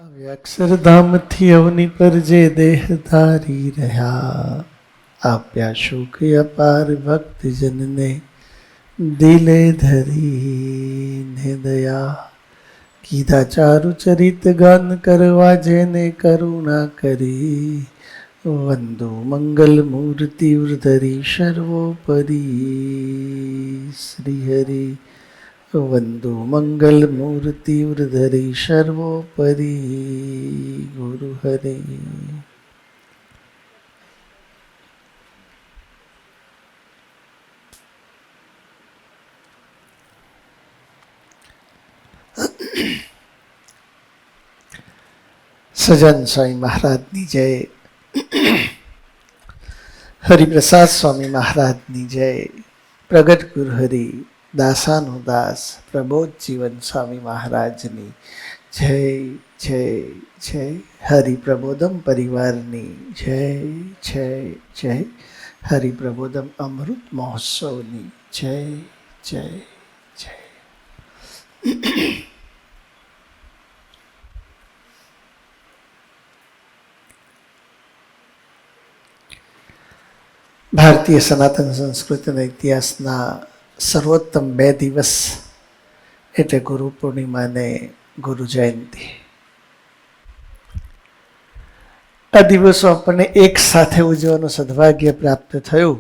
અક્ષરધામથી અવની પર જે દેહ ધારી રહ્યા, આપ્યા સુખ અપાર ભક્તજનને દિલે ધરીને દયા. કીધા ચારુ ચરિત ગાન કરવા જેને કરુણા કરી, વંદો મંગલ મૂર્તિ ધરી સર્વોપરી. શ્રી હરિ વંદો મંગલ મૂર્તિ ધરી સર્વોપરી. ગુરુ હરિ. સજન સ્વામી મહારાજની જય, હરિપ્રસાદ સ્વામી મહારાજની જય, પ્રગટ ગુરુ હરિ દાસાનો દાસ પ્રબોધ જીવન સ્વામી મહારાજની જય જય જય. હરિપ્રબોધમ પરિવારની જય જય જય. હરિપ્રબોધમ અમૃત મહોત્સવની જય જય જય. ભારતીય સનાતન સંસ્કૃતિના ઇતિહાસના સર્વોત્તમ 2 દિવસ એટલે ગુરુ પૂર્ણિમા અને ગુરુ જયંતિ. આ દિવસો આપણને એક સાથે ઉજવવાનું સદભાગ્ય પ્રાપ્ત થયું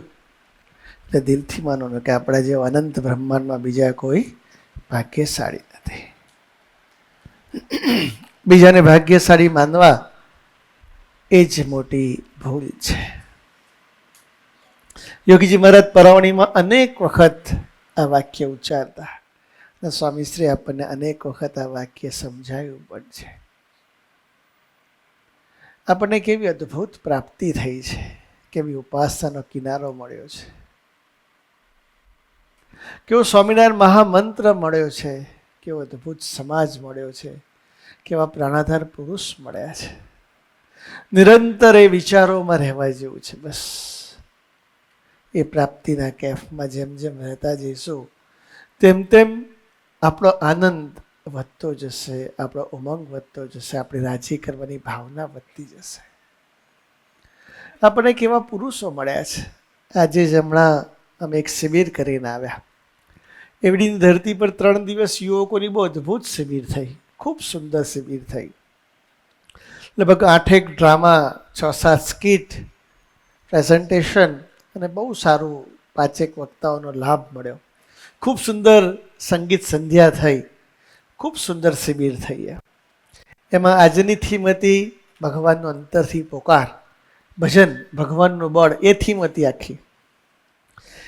એટલે દિલથી માનવાનું કે આપણા જેવા અનંત બ્રહ્માંડમાં બીજા કોઈ ભાગ્યશાળી નથી. બીજાને ભાગ્યશાળી માનવા એ જ મોટી ભૂલ છે. યોગીજી મહારાજ પરાવણીમાં અનેક વખત આ વાક્ય ઉચ્ચારતા અને સ્વામીશ્રી આપણને અનેક વખત આ વાક્ય સમજાયું પણ છે. આપણને કેવી અદ્ભુત પ્રાપ્તિ થઈ છે, કેવી ઉપાસનાનો કિનારો મળ્યો છે, કેવો સ્વામિનારાયણ મહામંત્ર મળ્યો છે, કેવો અદ્ભુત સમાજ મળ્યો છે, કેવા પ્રાણાધાર પુરુષ મળ્યા છે. નિરંતર એ વિચારોમાં રહેવા જેવું છે. બસ એ પ્રાપ્તિના કેફમાં જેમ જેમ રહેતા જઈશું તેમ તેમ આપણો આનંદ વધતો જશે, આપણો ઉમંગ વધતો જશે, આપણી રાજી કરવાની ભાવના વધતી જશે. આપણને કેવા પુરુષો મળ્યા છે. આજે જ હમણાં અમે એક શિબિર કરીને આવ્યા. એવડીની ધરતી પર 3 દિવસ યુવકોની બહુ અદ્ભુત શિબિર થઈ, ખૂબ સુંદર શિબિર થઈ. લગભગ 8 ડ્રામા, 6-7 સ્કીટ, પ્રેઝન્ટેશન અને બહુ સારું 5 વક્તાઓનો લાભ મળ્યો. ખૂબ સુંદર સંગીત સંધ્યા થઈ, ખૂબ સુંદર શિબિર થઈ. એમાં આજની થીમ હતી ભગવાનનો અંતરથી પોકાર, ભજન, ભગવાનનું બળ, એ થીમ હતી આખી.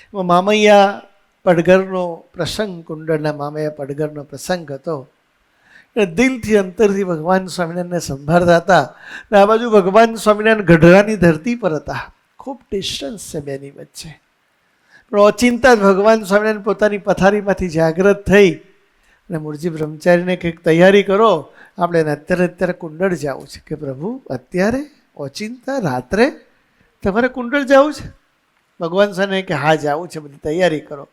એમાં મામૈયા પડઘરનો પ્રસંગ, કુંડળના મામૈયા પડઘરનો પ્રસંગ હતો. દિલથી અંતરથી ભગવાન સ્વામિનારાયણને સંભાળતા હતા. અને આ બાજુ ભગવાન સ્વામિનારાયણ ગઢડાની ધરતી પર હતા. ખૂબ ડિસ્ટન્સ છે બેની વચ્ચે, પણ ઓચિંતા ભગવાન સ્વામિનારાયણ પોતાની પથારીમાંથી જાગૃત થઈ અને મૂળજી બ્રહ્મચારીને કંઈક તૈયારી કરો, આપણે અત્યારે કુંડળ જવું છે. કે પ્રભુ અત્યારે ઓચિંતા રાત્રે તમારે કુંડળ જવું છે? ભગવાન સ્વામિનારાયણ કે હા જવું છે, બધી તૈયારી કરો.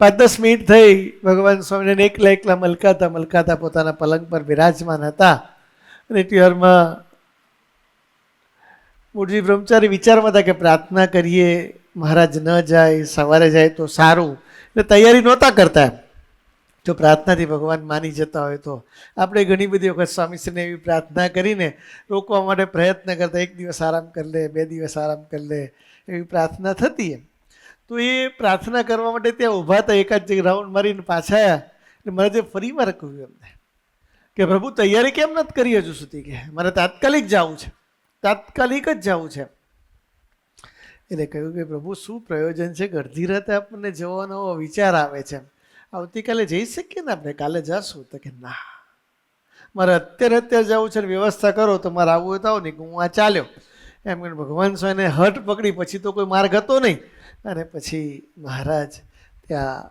5-10 મિનિટ થઈ, ભગવાન સ્વામિનારાયણ એકલા મલકાતા પોતાના પલંગ પર બિરાજમાન હતા. અને ત્યારમાં મૂળજી બ્રહ્મચારી વિચારમાં હતા કે પ્રાર્થના કરીએ, મહારાજ ન જાય, સવારે જાય તો સારું. એટલે તૈયારી નહોતા કરતા. જો પ્રાર્થનાથી ભગવાન માની જતા હોય તો આપણે ઘણી બધી વખત સ્વામીશ્રીને એવી પ્રાર્થના કરીને રોકવા માટે પ્રયત્ન કરતા, 1 દિવસ આરામ કરી લે, 2 દિવસ આરામ કરી લે, એવી પ્રાર્થના થતી. એમ તો એ પ્રાર્થના કરવા માટે ત્યાં ઊભા હતા, એકાદ જગ્યાએ રાઉન્ડ મારીને પાછા આવ્યા. એટલે મહારાજે ફરી વાર કહ્યું એમને કે પ્રભુ તૈયારી કેમ નથી કરી હજુ સુધી? કે મારે તાત્કાલિક જવું છે, તાત્કાલિક જ જવું છે. એટલે કહ્યું કે પ્રભુ શું પ્રયોજન છે કે અડધી રાતે આપણને જવાનો વિચાર આવે છે, આવતીકાલે જઈ શકીએ ને આપણે, કાલે જશું? તો કે ના, મારે અત્યારે જવું છે ને, વ્યવસ્થા કરો તો મારે આવવું હોય તો આવો, નહીં હું આ ચાલ્યો. એમ કરીને ભગવાન સ્વામીને હઠ પકડી. પછી તો કોઈ માર્ગ હતો નહીં. અને પછી મહારાજ ત્યાં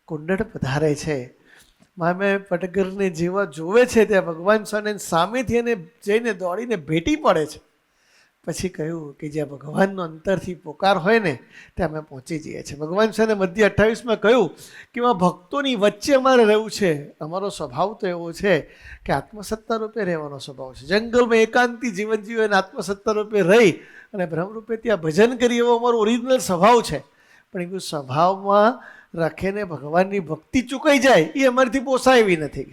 કુંડળ પધારે છે. મામે પડઘરને જેવા જોવે છે ત્યાં ભગવાન સ્વામીને સામેથી એને જઈને દોડીને ભેટી પડે છે. પછી કહ્યું કે જ્યાં ભગવાનનો અંતરથી પોકાર હોય ને ત્યાં અમે પહોંચી જઈએ છીએ. ભગવાન છે ને મધ્ય 28માં કહ્યું કે એમાં ભક્તોની વચ્ચે અમારે રહેવું છે. અમારો સ્વભાવ તો એવો છે કે આત્મસત્તા રૂપે રહેવાનો સ્વભાવ છે. જંગલમાં એકાંતી જીવન જીવે અને આત્મસત્તા રૂપે રહી અને બ્રહ્મરૂપે ત્યાં ભજન કરીએ એવો અમારો ઓરિજિનલ સ્વભાવ છે. પણ એવું સ્વભાવમાં રાખીને ભગવાનની ભક્તિ ચૂકાઈ જાય એ અમારાથી પોસાય એવી નથી.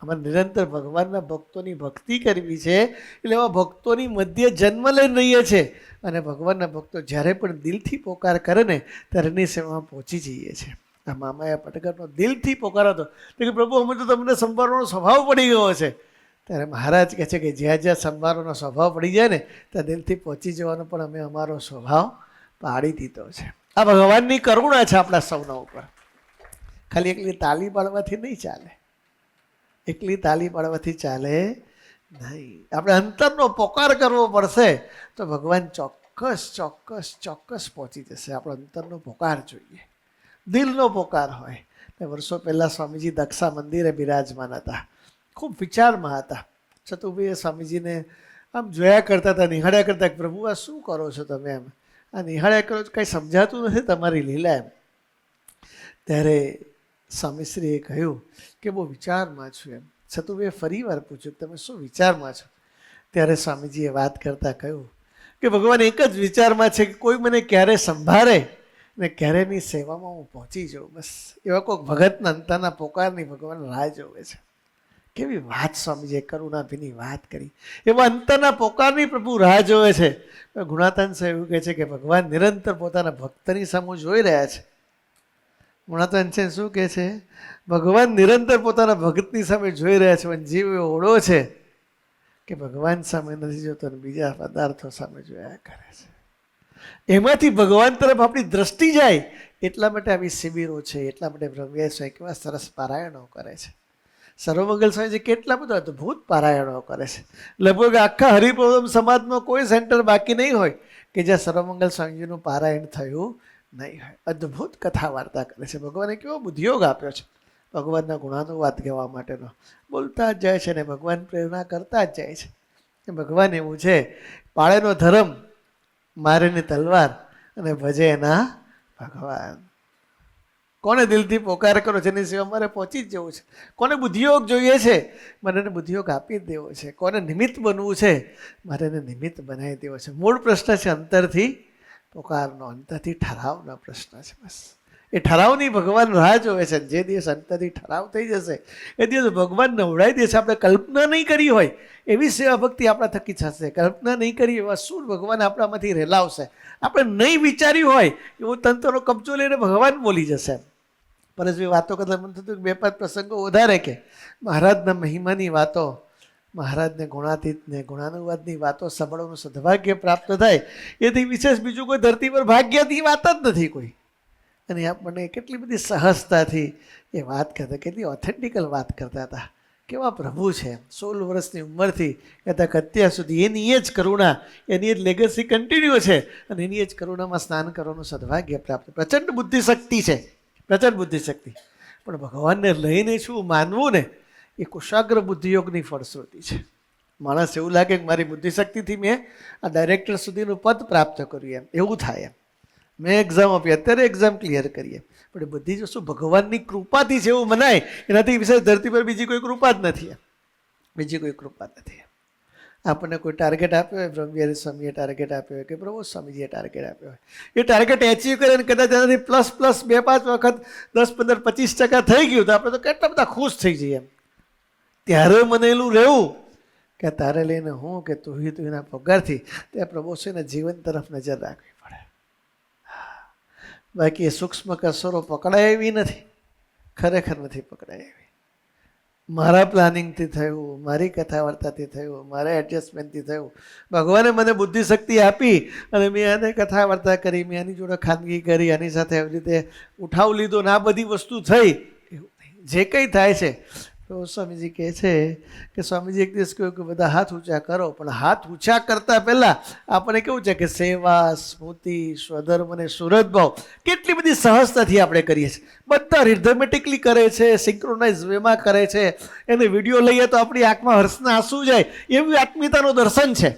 અમારે નિરંતર ભગવાનના ભક્તોની ભક્તિ કરવી છે. એટલે એવા ભક્તોની મધ્ય જન્મ લઈને રહીએ છીએ અને ભગવાનના ભક્તો જ્યારે પણ દિલથી પોકાર કરે ને ત્યારે એની સેવામાં પહોંચી જઈએ છીએ. આ મામાએ પટગરનો દિલથી પોકાર હતો કે પ્રભુ અમે તો તમને સંભાળવાનો સ્વભાવ પડી ગયો છે. ત્યારે મહારાજ કહે છે કે જ્યાં જ્યાં સંભાળવાનો સ્વભાવ પડી જાય ને ત્યાં દિલથી પહોંચી જવાનો પણ અમે અમારો સ્વભાવ પાડી દીધો છે. આ ભગવાનની કરુણા છે આપણા સૌના ઉપર. ખાલી એકલી તાલી પાડવાથી નહીં ચાલે, એકલી તાલી પાડવાથી ચાલે નહીં. આપણે અંતરનો પોકાર કરવો પડશે તો ભગવાન ચોક્કસ ચોક્કસ ચોક્કસ પહોંચી જશે. આપણો અંતરનો પોકાર જોઈએ, દિલનો પોકાર હોય. વર્ષો પહેલાં સ્વામીજી દક્ષા મંદિરે બિરાજમાન હતા, ખૂબ વિચારમાં હતા. ચતુર્ભુજ સ્વામીજીને આમ જોયા કરતા હતા, નિહાળ્યા કરતા, પ્રભુ આ શું કરો છો તમે? એમ આ નિહાળ્યા કરો છો, કંઈ સમજાતું નથી તમારી લીલા. એમ ત્યારે સ્વામીશ્રીએ કહ્યું કે બહુ વિચારમાં છું. એમ ચતુર્ભુજે ફરી વાર પૂછ્યું કે તમે શું વિચારમાં છો? ત્યારે સ્વામીજીએ વાત કરતાં કહ્યું કે ભગવાન એક જ વિચારમાં છે કે કોઈ મને ક્યારે સંભાળે ને ક્યારે એની સેવામાં હું પહોંચી જાઉં. બસ એવા કોઈક ભગતના અંતરના પોકારની ભગવાન રાહ જોવે છે. કેવી વાત સ્વામીજીએ કરુણાભીની વાત કરી. એવા અંતરના પોકારની પ્રભુ રાહ જોવે છે. ગુણાતાન સાહેબ એવું કહે છે કે ભગવાન નિરંતર પોતાના ભક્તની સામે જોઈ રહ્યા છે. ગુણાતાન છે શું કહે છે? ભગવાન નિરંતર પોતાના ભક્તની સામે જોઈ રહ્યા છે. પણ જીવ એવો ઓળો છે કે ભગવાન સામે નથી જોતો અને બીજા પદાર્થો સામે જોયા કરે છે. એમાંથી ભગવાન તરફ આપણી દ્રષ્ટિ જાય એટલા માટે આવી શિબિરો છે. એટલા માટે બ્રહ્મવ્યાસ સ્વામી કેવા સરસ પારાયણો કરે છે. સર્વમંગલ સ્વામીજી કેટલા બધા અદ્ભુત પારાયણો કરે છે. લગભગ આખા હરિપ્રબોધમ સમાજમાં કોઈ સેન્ટર બાકી નહીં હોય કે જ્યાં સર્વમંગલ સ્વામીજીનું પારાયણ થયું નહીં હોય. અદ્ભુત કથા વાર્તા કરે છે. ભગવાને કેવો બુદ્ધિયોગ આપ્યો છે ભગવાનના ગુણાનુવાદ કહેવા માટેનો. બોલતા જ જાય છે ને ભગવાન પ્રેરણા કરતા જ જાય છે. ભગવાન એવું છે, પાળેનો ધર્મ, મારેની તલવાર અને ભજે એના ભગવાન. કોને દિલથી પોકાર કરો છે એની સેવા મારે પહોંચી જ જવું છે. કોને બુદ્ધિયોગ જોઈએ છે મારે એને બુદ્ધિયોગ આપી જ દેવો છે. કોને નિમિત્ત બનવું છે મારે એને નિમિત્ત બનાવી દેવો છે. મૂળ પ્રશ્ન છે અંતરથી પોકારનો, અંતરથી ઠરાવનો પ્રશ્ન છે. બસ એ ઠરાવની ભગવાન રાહ જોવે છે. જે દિવસ અંતરથી ઠરાવ થઈ જશે એ દિવસ ભગવાન નવડાવી દેશે. આપણે કલ્પના નહીં કરી હોય એવી સેવા ભક્તિ આપણા થકી થશે. કલ્પના નહીં કરી એવા સુર ભગવાન આપણામાંથી રેલાવશે. આપણે નહીં વિચાર્યું હોય એવું તંત્રનો કબજો લઈને ભગવાન બોલી જશે. પરેશભાઈ વાતો કરતા મને થતું બે પાંચ પ્રસંગો વધારે કે મહારાજના મહિમાની વાતો, મહારાજને ગુણાતીતને ગુણાનુવાદની વાતો સાંભળવાનું સદભાગ્ય પ્રાપ્ત થાય એથી વિશેષ બીજું કોઈ ધરતી પર ભાગ્યની વાત જ નથી કોઈ. અને આપણને કેટલી બધી સહજતાથી એ વાત કરતા, કેટલી ઓથેન્ટિકલ વાત કરતા હતા. કેવા પ્રભુ છે. 16 વર્ષની ઉંમરથી કહેતા અત્યાર સુધી એની એ જ કરુણા, એની જ લેગસી કન્ટિન્યુ છે અને એની જ કરુણામાં સ્નાન કરવાનું સદભાગ્ય પ્રાપ્ત. પ્રચંડ બુદ્ધિશક્તિ છે, પ્રચંડ બુદ્ધિશક્તિ. પણ ભગવાનને લઈને શું માનવું ને એ કુશાગ્ર બુદ્ધિયોગની ફળશ્રુતિ છે. માણસ એવું લાગે કે મારી બુદ્ધિશક્તિથી મેં આ ડાયરેક્ટર સુધીનું પદ પ્રાપ્ત કર્યું, એમ એવું થાય. એમ મેં એક્ઝામ આપી, અત્યારે એક્ઝામ ક્લિયર કરીએ, પણ બધી જ વસ્તુ ભગવાનની કૃપાથી છે એવું મનાય. એનાથી વિશેષ ધરતી પર બીજી કોઈ કૃપા જ નથી. બીજી કોઈ કૃપા નથી. આપણને કોઈ ટાર્ગેટ આપ્યો હોય, બ્રહ્મવિહારી સ્વામીએ ટાર્ગેટ આપ્યો હોય કે પ્રભુ સ્વામીજીએ ટાર્ગેટ આપ્યો હોય, એ ટાર્ગેટ એચીવ કરે અને કદાચ એનાથી પ્લસ 2-5 વખત 10-15-25% થઈ ગયું તો આપણે તો કેટલા બધા ખુશ થઈ જઈએ. એમ ત્યારે મનેલું રહેવું કે તારે લઈને હું કે તું એના પગારથી ત્યાં પ્રભુશ્રીના જીવન તરફ નજર રાખવી પડે. બાકી એ સૂક્ષ્મ કસરો પકડાય એવી નથી, ખરેખર નથી પકડાય એવી. મારા પ્લાનિંગથી થયું, મારી કથા વાર્તાથી થયું, મારા એડજસ્ટમેન્ટથી થયું. ભગવાને મને બુદ્ધિશક્તિ આપી અને મેં આને કથા વાર્તા કરી, મેં આની જોડે ખાનગી કરી, આની સાથે આવી રીતે ઉઠાવ લીધો ને આ બધી વસ્તુ થઈ. એવું નહીં. જે કંઈ થાય છે તો સ્વામીજી કહે છે કે સ્વામીજી એક દિવસ કહ્યું કે બધા હાથ ઊંચા કરો, પણ હાથ ઊંચા કરતાં પહેલાં આપણે કેવું છે કે સેવા, સ્મૃતિ, સ્વધર્મ અને સુરતભાવ કેટલી બધી સહજતાથી આપણે કરીએ છીએ. બધા રિધમેટિકલી કરે છે, સિંક્રોનાઇઝ વેમાં કરે છે. એને વિડીયો લઈએ તો આપણી આંખમાં હર્ષના આંસુ જાય એવી આત્મીયતાનું દર્શન છે.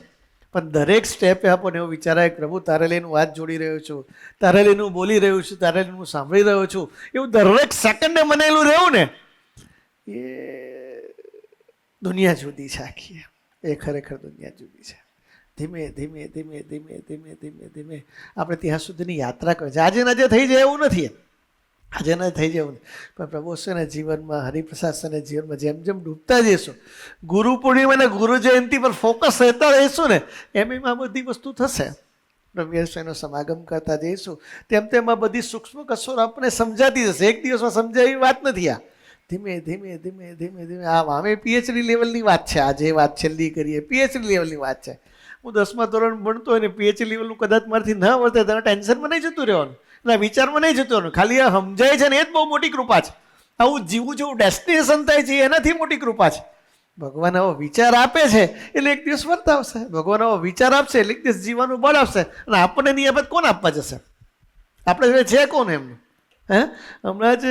પણ દરેક સ્ટેપે આપણને એવું વિચારાય કે પ્રભુ તારે લઈને હું વાત જોડી રહ્યો છું, તારે લઈને હું બોલી રહ્યો છું, તારે લઈને હું સાંભળી રહ્યો છું, એવું દરેક સેકન્ડે મનેલું રહેવું ને, એ દુનિયા જુદી છે આખી. એ ખરેખર દુનિયા જુદી છે. ધીમે ધીમે ધીમે ધીમે ધીમે ધીમે ધીમે આપણે ત્યાં સુધીની યાત્રા કરે છે. આજે નજે થઈ જાય એવું નથી, આજે ન થઈ જાય એવું નથી. પણ પ્રભુ છે ને જીવનમાં, હરિપ્રસાદ છે ને જીવનમાં જેમ જેમ ડૂબતા જઈશું, ગુરુ પૂર્ણિમા અને ગુરુ જયંતિ પર ફોકસ રહેતા રહીશું ને, એમ આ બધી વસ્તુ થશે. પ્રભુ સમાગમ કરતા જઈશું તેમ તેમ આ બધી સૂક્ષ્મ કસોર આપણને સમજાતી જશે. એક દિવસમાં સમજાય એવી વાત નથી આ. ધીમે ધીમે ધીમે ધીમે ધીમે અમે પીએચડી લેવલની વાત છે. આજે વાત છેલ્લી કરીએ, પીએચડી લેવલની વાત છે. હું 10મા ધોરણ ભણતો હોય ને પીએચડી લેવલનું કદાચ મારાથી ન વર્તે, તમે ટેન્શનમાં નહીં જતું રહેવાનું, ના વિચારમાં નહીં જતું રહેવાનું. ખાલી આ સમજાય છે ને એ જ બહુ મોટી કૃપા છે. આવું જીવું જેવું ડેસ્ટિનેશન થાય છે એનાથી મોટી કૃપા છે. ભગવાન આવો વિચાર આપે છે એટલે એક દિવસ વર્તાવશે. ભગવાન આવો વિચાર આપશે એટલે એક દિવસ જીવવાનું બળ આપશે. અને આપણને નિયામત કોણ આપવા જશે? આપણે છે કોણ એમનું? હમણાં જ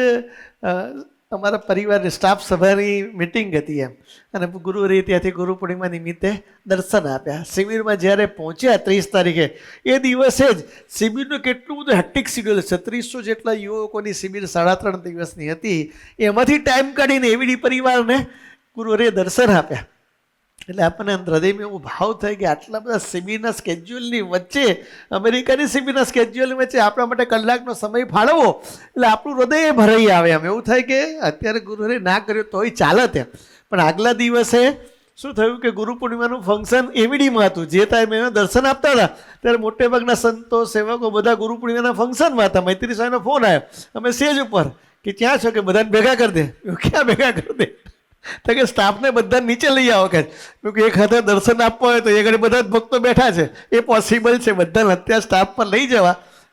અમારા પરિવાર સ્ટાફ સભાની મિટિંગ હતી એમ, અને ગુરુવારે ત્યાંથી ગુરુ પૂર્ણિમા નિમિત્તે દર્શન આપ્યા. શિબિરમાં જ્યારે પહોંચ્યા 30 તારીખે, એ દિવસે જ શિબિરનું કેટલું બધું હેક્ટિક શિડ્યુલ છે. 3600 જેટલા યુવકોની શિબિર 3.5 દિવસની હતી. એમાંથી ટાઈમ કાઢીને એવી પરિવારને ગુરુવારે દર્શન આપ્યા. એટલે આપણને હૃદયમાં એવો ભાવ થાય કે આટલા બધા શિબિરના સ્કેડ્યુલની વચ્ચે, અમેરિકાની શિબિરના સ્કેડ્યુલની વચ્ચે આપણા માટે કલાકનો સમય ફાળવવો, એટલે આપણું હૃદય ભરાઈ આવે. એમ એવું થાય કે અત્યારે ગુરુવારે ના કર્યો તોય ચાલે તેમ. પણ આગલા દિવસે શું થયું કે ગુરુ પૂર્ણિમાનું ફંક્શન એવીડીમાં હતું. જે ટાઈમે અમે દર્શન આપતા હતા ત્યારે મોટે ભાગના સંતો, સેવકો બધા ગુરુ પૂર્ણિમાના ફંક્શનમાં હતા. મૈત્રી સ્વામીનો ફોન આવ્યો અમે સ્ટેજ ઉપર કે ક્યાં છો, કે બધાને ભેગા કરી દે. ક્યાં ભેગા કરી દે? તો કે સ્ટાફને બધા નીચે લઈ આવો. કે એક હાથે દર્શન આપવા હોય તો એ ઘડી બધા જ ભક્તો બેઠા છે, એ પોસિબલ છે બધાને અત્યારે સ્ટાફ પર લઈ જવા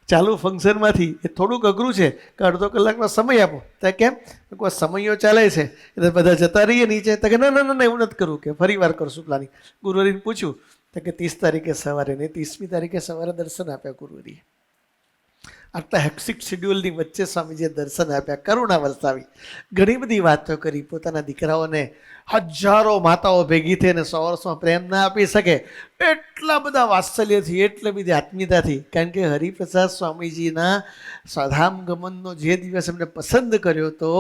ચાલુ ફંક્શનમાંથી? એ થોડુંક અઘરું છે કે અડધો કલાકનો સમય આપો. તો કેમ? કોઈ સમયો ચાલે છે એટલે બધા જતા રહીએ નીચે. તો કે ના ના ના એવું નથી કરવું, કે ફરી વાર કરશું પ્લાનિંગ. ગુરુવારીને પૂછ્યું તો કે 30 તારીખે સવારે ને 30મી તારીખે સવારે દર્શન આપ્યા ગુરુવારીએ. આટલા હેક્ટિક શેડ્યુલની વચ્ચે સ્વામીજીએ દર્શન આપ્યા, કરુણા વરસાવી, ઘણી બધી વાતો કરી. પોતાના દીકરાઓને હજારો માતાઓ ભેગી થઈને 100 વર્ષમાં પ્રેમ ના આપી શકે એટલા બધા વાત્સલ્યથી, એટલી બધી આત્મીયતાથી. કારણ કે હરિપ્રસાદ સ્વામીજીના સ્વધામ ગમનનો જે દિવસ એમને પસંદ કર્યો હતો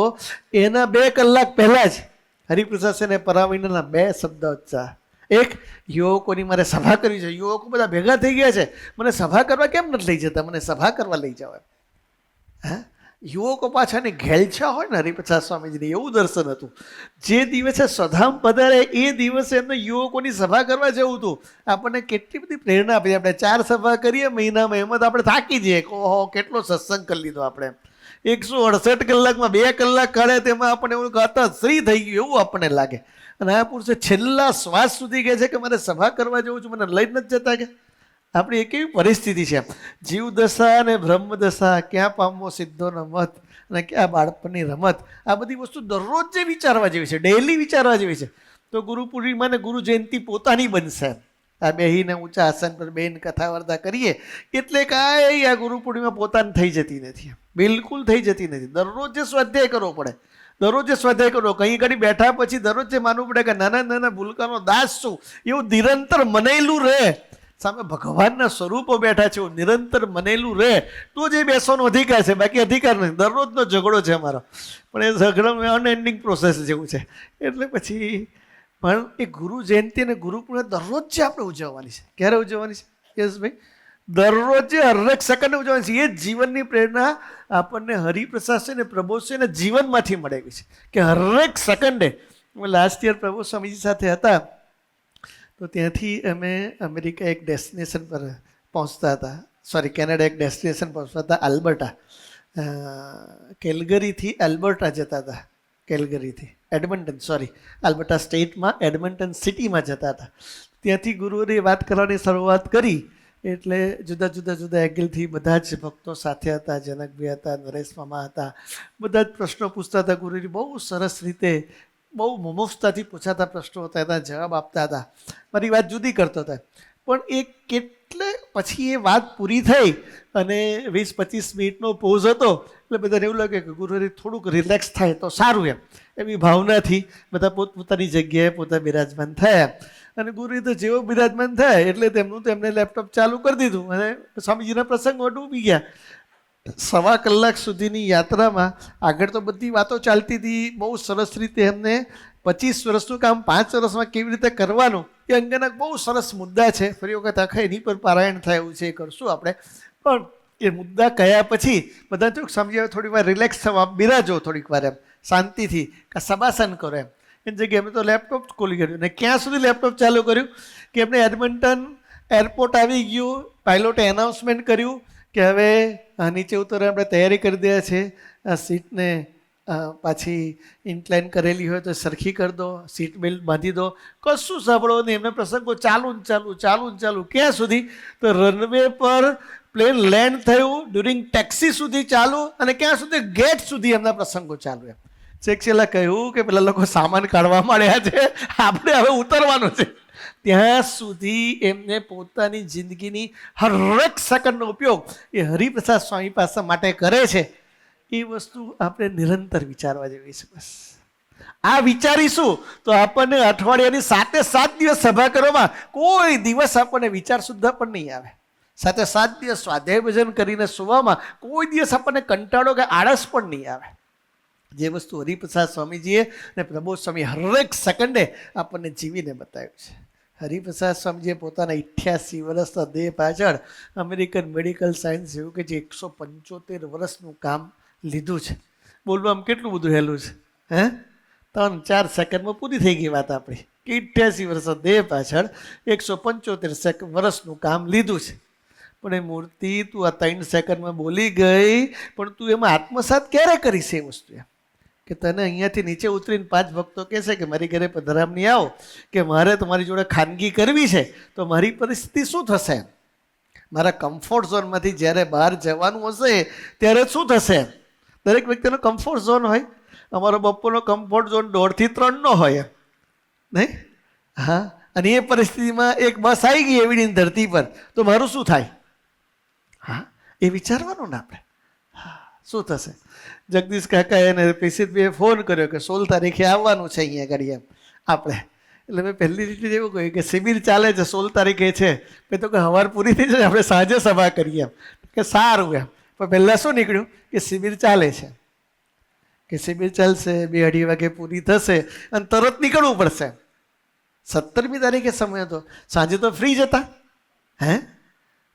એના 2 કલાક પહેલાં જ હરિપ્રસાદ સેને પરાવીના 2 શબ્દ ઉચ્ચાર. એક, યુવકોની મારે સભા કરવી છે. યુવકો બધા ભેગા થઈ ગયા છે, મને સભા કરવા કેમ નથી લઈ જતા? મને સભા કરવા લઈ જાવ. હા, યુવકો પાછાની ઘેલછા હોય ને હરિપ્રસાદ સ્વામીજીની, એવું દર્શન હતું. જે દિવસે સ્વધામ પધારે એ દિવસે એમને યુવકોની સભા કરવા જવું હતું. આપણને કેટલી બધી પ્રેરણા આપી. આપણે 4 સભા કરીએ મહિનામાં, એમાં તો આપણે થાકી જઈએ. ઓહો, કેટલો સત્સંગ કરી લીધો આપણે. 168 કલાકમાં 2 કલાક કાઢે તેમાં આપણને એવું ગાતા શ્રી થઈ ગયું એવું આપણને લાગે. અને આ પુરુષે છેલ્લા શ્વાસ સુધી કહે છે કે મારે સભા કરવા જવું છું, મને લઈ નથી જતા. કે આપણી એક એવી પરિસ્થિતિ છે, જીવ દશા અને બ્રહ્મ દશા, ક્યાં પામવો સિદ્ધોનો મત અને ક્યાં બાળપણની રમત. આ બધી વસ્તુ દરરોજ જે વિચારવા જેવી છે, ડેઈલી વિચારવા જેવી છે. તો ગુરુ પૂર્ણિમા ને ગુરુ જયંતિ પોતાની બનશે. આ બેહીને ઊંચા આસન પર બેન કથા વાર્તા કરીએ એટલે કાંઈ આ ગુરુ પૂર્ણિમા પોતાની થઈ જતી નથી, બિલકુલ થઈ જતી નથી. દરરોજ જે સ્વાધ્યાય કરવો પડે, દરરોજ સ્વાધ્યાય કરો. કંઈ ઘડી બેઠા પછી દરરોજ માનવું પડે કે નાના નાના ભૂલકાનો દાસ છું, એવું નિરંતર મનેલું રહે. સામે ભગવાનના સ્વરૂપો બેઠા છે, એવું નિરંતર મનેલું રહે તો જે બેસવાનો અધિકાર છે, બાકી અધિકાર નથી. દરરોજનો ઝઘડો છે અમારો, પણ એ ઝઘડો અનએન્ડિંગ પ્રોસેસ જેવું છે. એટલે પછી પણ એ ગુરુ જયંતિ અને ગુરુ પૂર્ણિમા દરરોજ જે આપણે ઉજવવાની છે. ક્યારે ઉજવવાની છે યશભાઈ? દરરોજ હરેક સેકન્ડે ઉજવવાની છે. એ જ જીવનની પ્રેરણા આપણને હરિપ્રસાદ છે ને પ્રભુ છે ને જીવનમાંથી મળેલી છે કે હરેક સેકન્ડે. લાસ્ટ યર પ્રભુ સ્વામીજી સાથે હતા તો ત્યાંથી અમે અમેરિકા એક ડેસ્ટિનેશન પર પહોંચતા હતા, સોરી કેનેડા એક ડેસ્ટિનેશન પહોંચતા હતા, આલ્બર્ટા. કેલગરીથી આલ્બર્ટા જતા હતા, કેલગરીથી એડમન્ટન, સોરી આલ્બર્ટા સ્ટેટમાં એડમન્ટન સિટીમાં જતા હતા. ત્યાંથી ગુરુએ વાત કરવાની શરૂઆત કરી એટલે જુદા જુદા જુદા એંગલથી બધા જ ભક્તો સાથે હતા. જનકભાઈ હતા, નરેશ મામા હતા, બધા જ પ્રશ્નો પૂછતા હતા. ગુરુજી બહુ સરસ રીતે, બહુ મુમુક્ષતાથી પૂછાતા પ્રશ્નો હતા, એના જવાબ આપતા હતા. મારી વાત જુદી કરતો હતા. પણ એ કેટલે પછી એ વાત પૂરી થઈ અને 20-25 મિનિટનો પોઝ હતો એટલે બધાને એવું લાગે કે ગુરુહરિ થોડુંક રિલેક્સ થાય તો સારું એવી ભાવનાથી બધા પોતપોતાની જગ્યાએ પોતા બિરાજમાન થયા અને ગુરુજી તો જેવો બિરાજમાન થાય એટલે તેમને લેપટોપ ચાલુ કરી દીધું અને સ્વામીજીના પ્રસંગમાં ડૂબી ગયા. 1.25 કલાક સુધીની યાત્રામાં આગળ તો બધી વાતો ચાલતી હતી. બહુ સરસ રીતે એમને 25 વર્ષનું કામ 5 વર્ષમાં કેવી રીતે કરવાનું એ અંગેના બહુ સરસ મુદ્દા છે. ફરી વખત આખા એની પર પારાયણ થાય એવું છે, એ કરશું આપણે. પણ એ મુદ્દા કયા પછી બધા તો સમજાવે થોડી વાર રિલેક્સ થવા બિરાજો, થોડીક વાર એમ શાંતિથી કે સબાસન કરો એની જગ્યાએ અમે તો લેપટોપ ખોલી કર્યું અને ક્યાં સુધી લેપટોપ ચાલુ કર્યું કે એમને એડમન્ટન એરપોર્ટ આવી ગયું. પાયલોટે એનાઉન્સમેન્ટ કર્યું કે હવે નીચે ઉતરવા આપણે તૈયારી કરી દે છે. આ સીટને પાછી ઇન્ક્લાઇન કરેલી હોય તો સરખી કરી દો, સીટ બેલ્ટ બાંધી દો. કશું સાંભળો નહીં, એમને પ્રસંગો ચાલુ ક્યાં સુધી તો રનવે પર પ્લેન લેન્ડ થયું, ડ્યુરિંગ ટેક્સી સુધી ચાલુ અને ક્યાં સુધી ગેટ સુધી એમના પ્રસંગો ચાલુ. છેક છેલ્લા કહ્યું કે પેલા લોકો સામાન કાઢવા માંડ્યા છે, આપણે હવે ઉતરવાનું છે. ત્યાં સુધી એમને પોતાની જિંદગીની હરેક સેકન્ડનો ઉપયોગ એ હરિપ્રસાદ સ્વામી પાસે માટે કરે છે. એ વસ્તુ આપણે નિરંતર વિચારવા જેવી છે. બસ આ વિચારીશું તો આપણને અઠવાડિયાની 7 દિવસ સભા કરવામાં કોઈ દિવસ આપણને વિચાર સુદ્ધા પણ નહીં આવે. 7 દિવસ સ્વાધ્યાય ભજન કરીને સુવામાં કોઈ દિવસ આપણને કંટાળો કે આળસ પણ નહીં આવે. જે વસ્તુ હરિપ્રસાદ સ્વામીજીએ અને પ્રબોધ સ્વામી હરેક સેકન્ડે આપણને જીવીને બતાવ્યું છે. હરિપ્રસાદ સ્વામીજીએ પોતાના 88 વર્ષના દેહ પાછળ અમેરિકન મેડિકલ સાયન્સ એવું કે જે 175 વર્ષનું કામ લીધું છે. બોલવામાં કેટલું બધું હેલું છે. 3-4 સેકન્ડમાં પૂરી થઈ ગઈ વાત આપણી કે 88 વર્ષના દેહ પાછળ 175 વર્ષનું કામ લીધું છે. પણ એ મૂર્તિ તું આ 3 સેકન્ડમાં બોલી ગઈ, પણ તું એમાં આત્મસાત ક્યારે કરીશ એ વસ્તુ કે તને અહીંયાથી નીચે ઉતરીને 5 ભક્તો કહેશે કે મારી ઘરે પધરામણી આવો કે મારે તમારી જોડે ખાનગી કરવી છે તો મારી પરિસ્થિતિ શું થશે? મારા કમ્ફર્ટ ઝોનમાંથી જ્યારે બહાર જવાનું હશે ત્યારે શું થશે? દરેક વ્યક્તિનો કમ્ફર્ટ ઝોન હોય. અમારો બપોરનો કમ્ફર્ટ ઝોન 2 થી 3 હોય નહીં? હા, અને એ પરિસ્થિતિમાં એક બસ આવી ગઈ એવી ધરતી પર તો મારું શું થાય? હા, એ વિચારવાનું ને આપણે. હા, શું થશે? જગદીશ કાકા એને પેશિતભાઈએ ફોન કર્યો કે 16 તારીખે આવવાનું છે અહીંયા આગળ એમ આપણે. એટલે મેં પહેલી રીતે એવું કહ્યું કે શિબિર ચાલે છે 16 તારીખે છે. મેં તો કે સવાર પૂરી થઈ જાય આપણે સાંજે સભા કરીએ એમ કે સારું એમ. પણ પહેલાં શું નીકળ્યું કે શિબિર ચાલે છે, કે શિબિર ચાલશે 2-2:30 વાગે પૂરી થશે અને તરત નીકળવું પડશે. 17મી તારીખે સમય હતો, સાંજે તો ફ્રી જ હતા.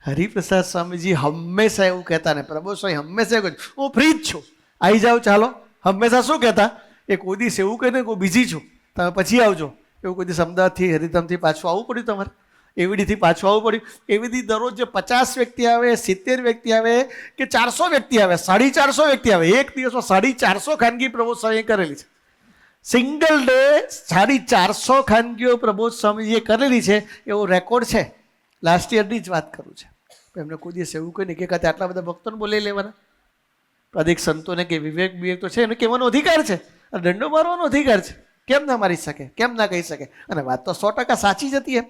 હરિપ્રસાદ સ્વામીજી હંમેશા એવું કહેતા ને પ્રભુ સ્વામી હંમેશા એવું કહે હું ફ્રી જ છું, આવી જાઓ ચાલો. હંમેશા શું કહેતા? એ કોઈ દિવસ એવું કહે ને કોઈ બીજી છું તમે પછી આવજો. એવું કોઈ દિવસ અમદાવાદથી હરિધામથી પાછું આવવું પડ્યું તમારે, એવીડીથી પાછું આવવું પડ્યું. એવીથી દરરોજ જે 50 વ્યક્તિ આવે, 70 વ્યક્તિ આવે કે 400 વ્યક્તિ આવે, 450 વ્યક્તિ આવે, એક દિવસમાં 450 ખાનગી પ્રબોધ સ્વામીએ કરેલી છે. સિંગલ ડે 450 ખાનગીઓ પ્રબોધ સ્વામીજીએ કરેલી છે. એવો રેકોર્ડ છે. લાસ્ટ યરની જ વાત કરું છે. એમને કોઈ દિવસ એવું કહે નહીં કે કાતે આટલા બધા ભક્તોને બોલાવી લેવાના. અધિક સંતોને કે વિવેક તો છે એને કહેવાનો અધિકાર છે, દંડો મારવાનો અધિકાર છે. કેમ ના મારી શકે? કેમ ના કહી શકે? અને વાત તો 100% સાચી જ હતી એમ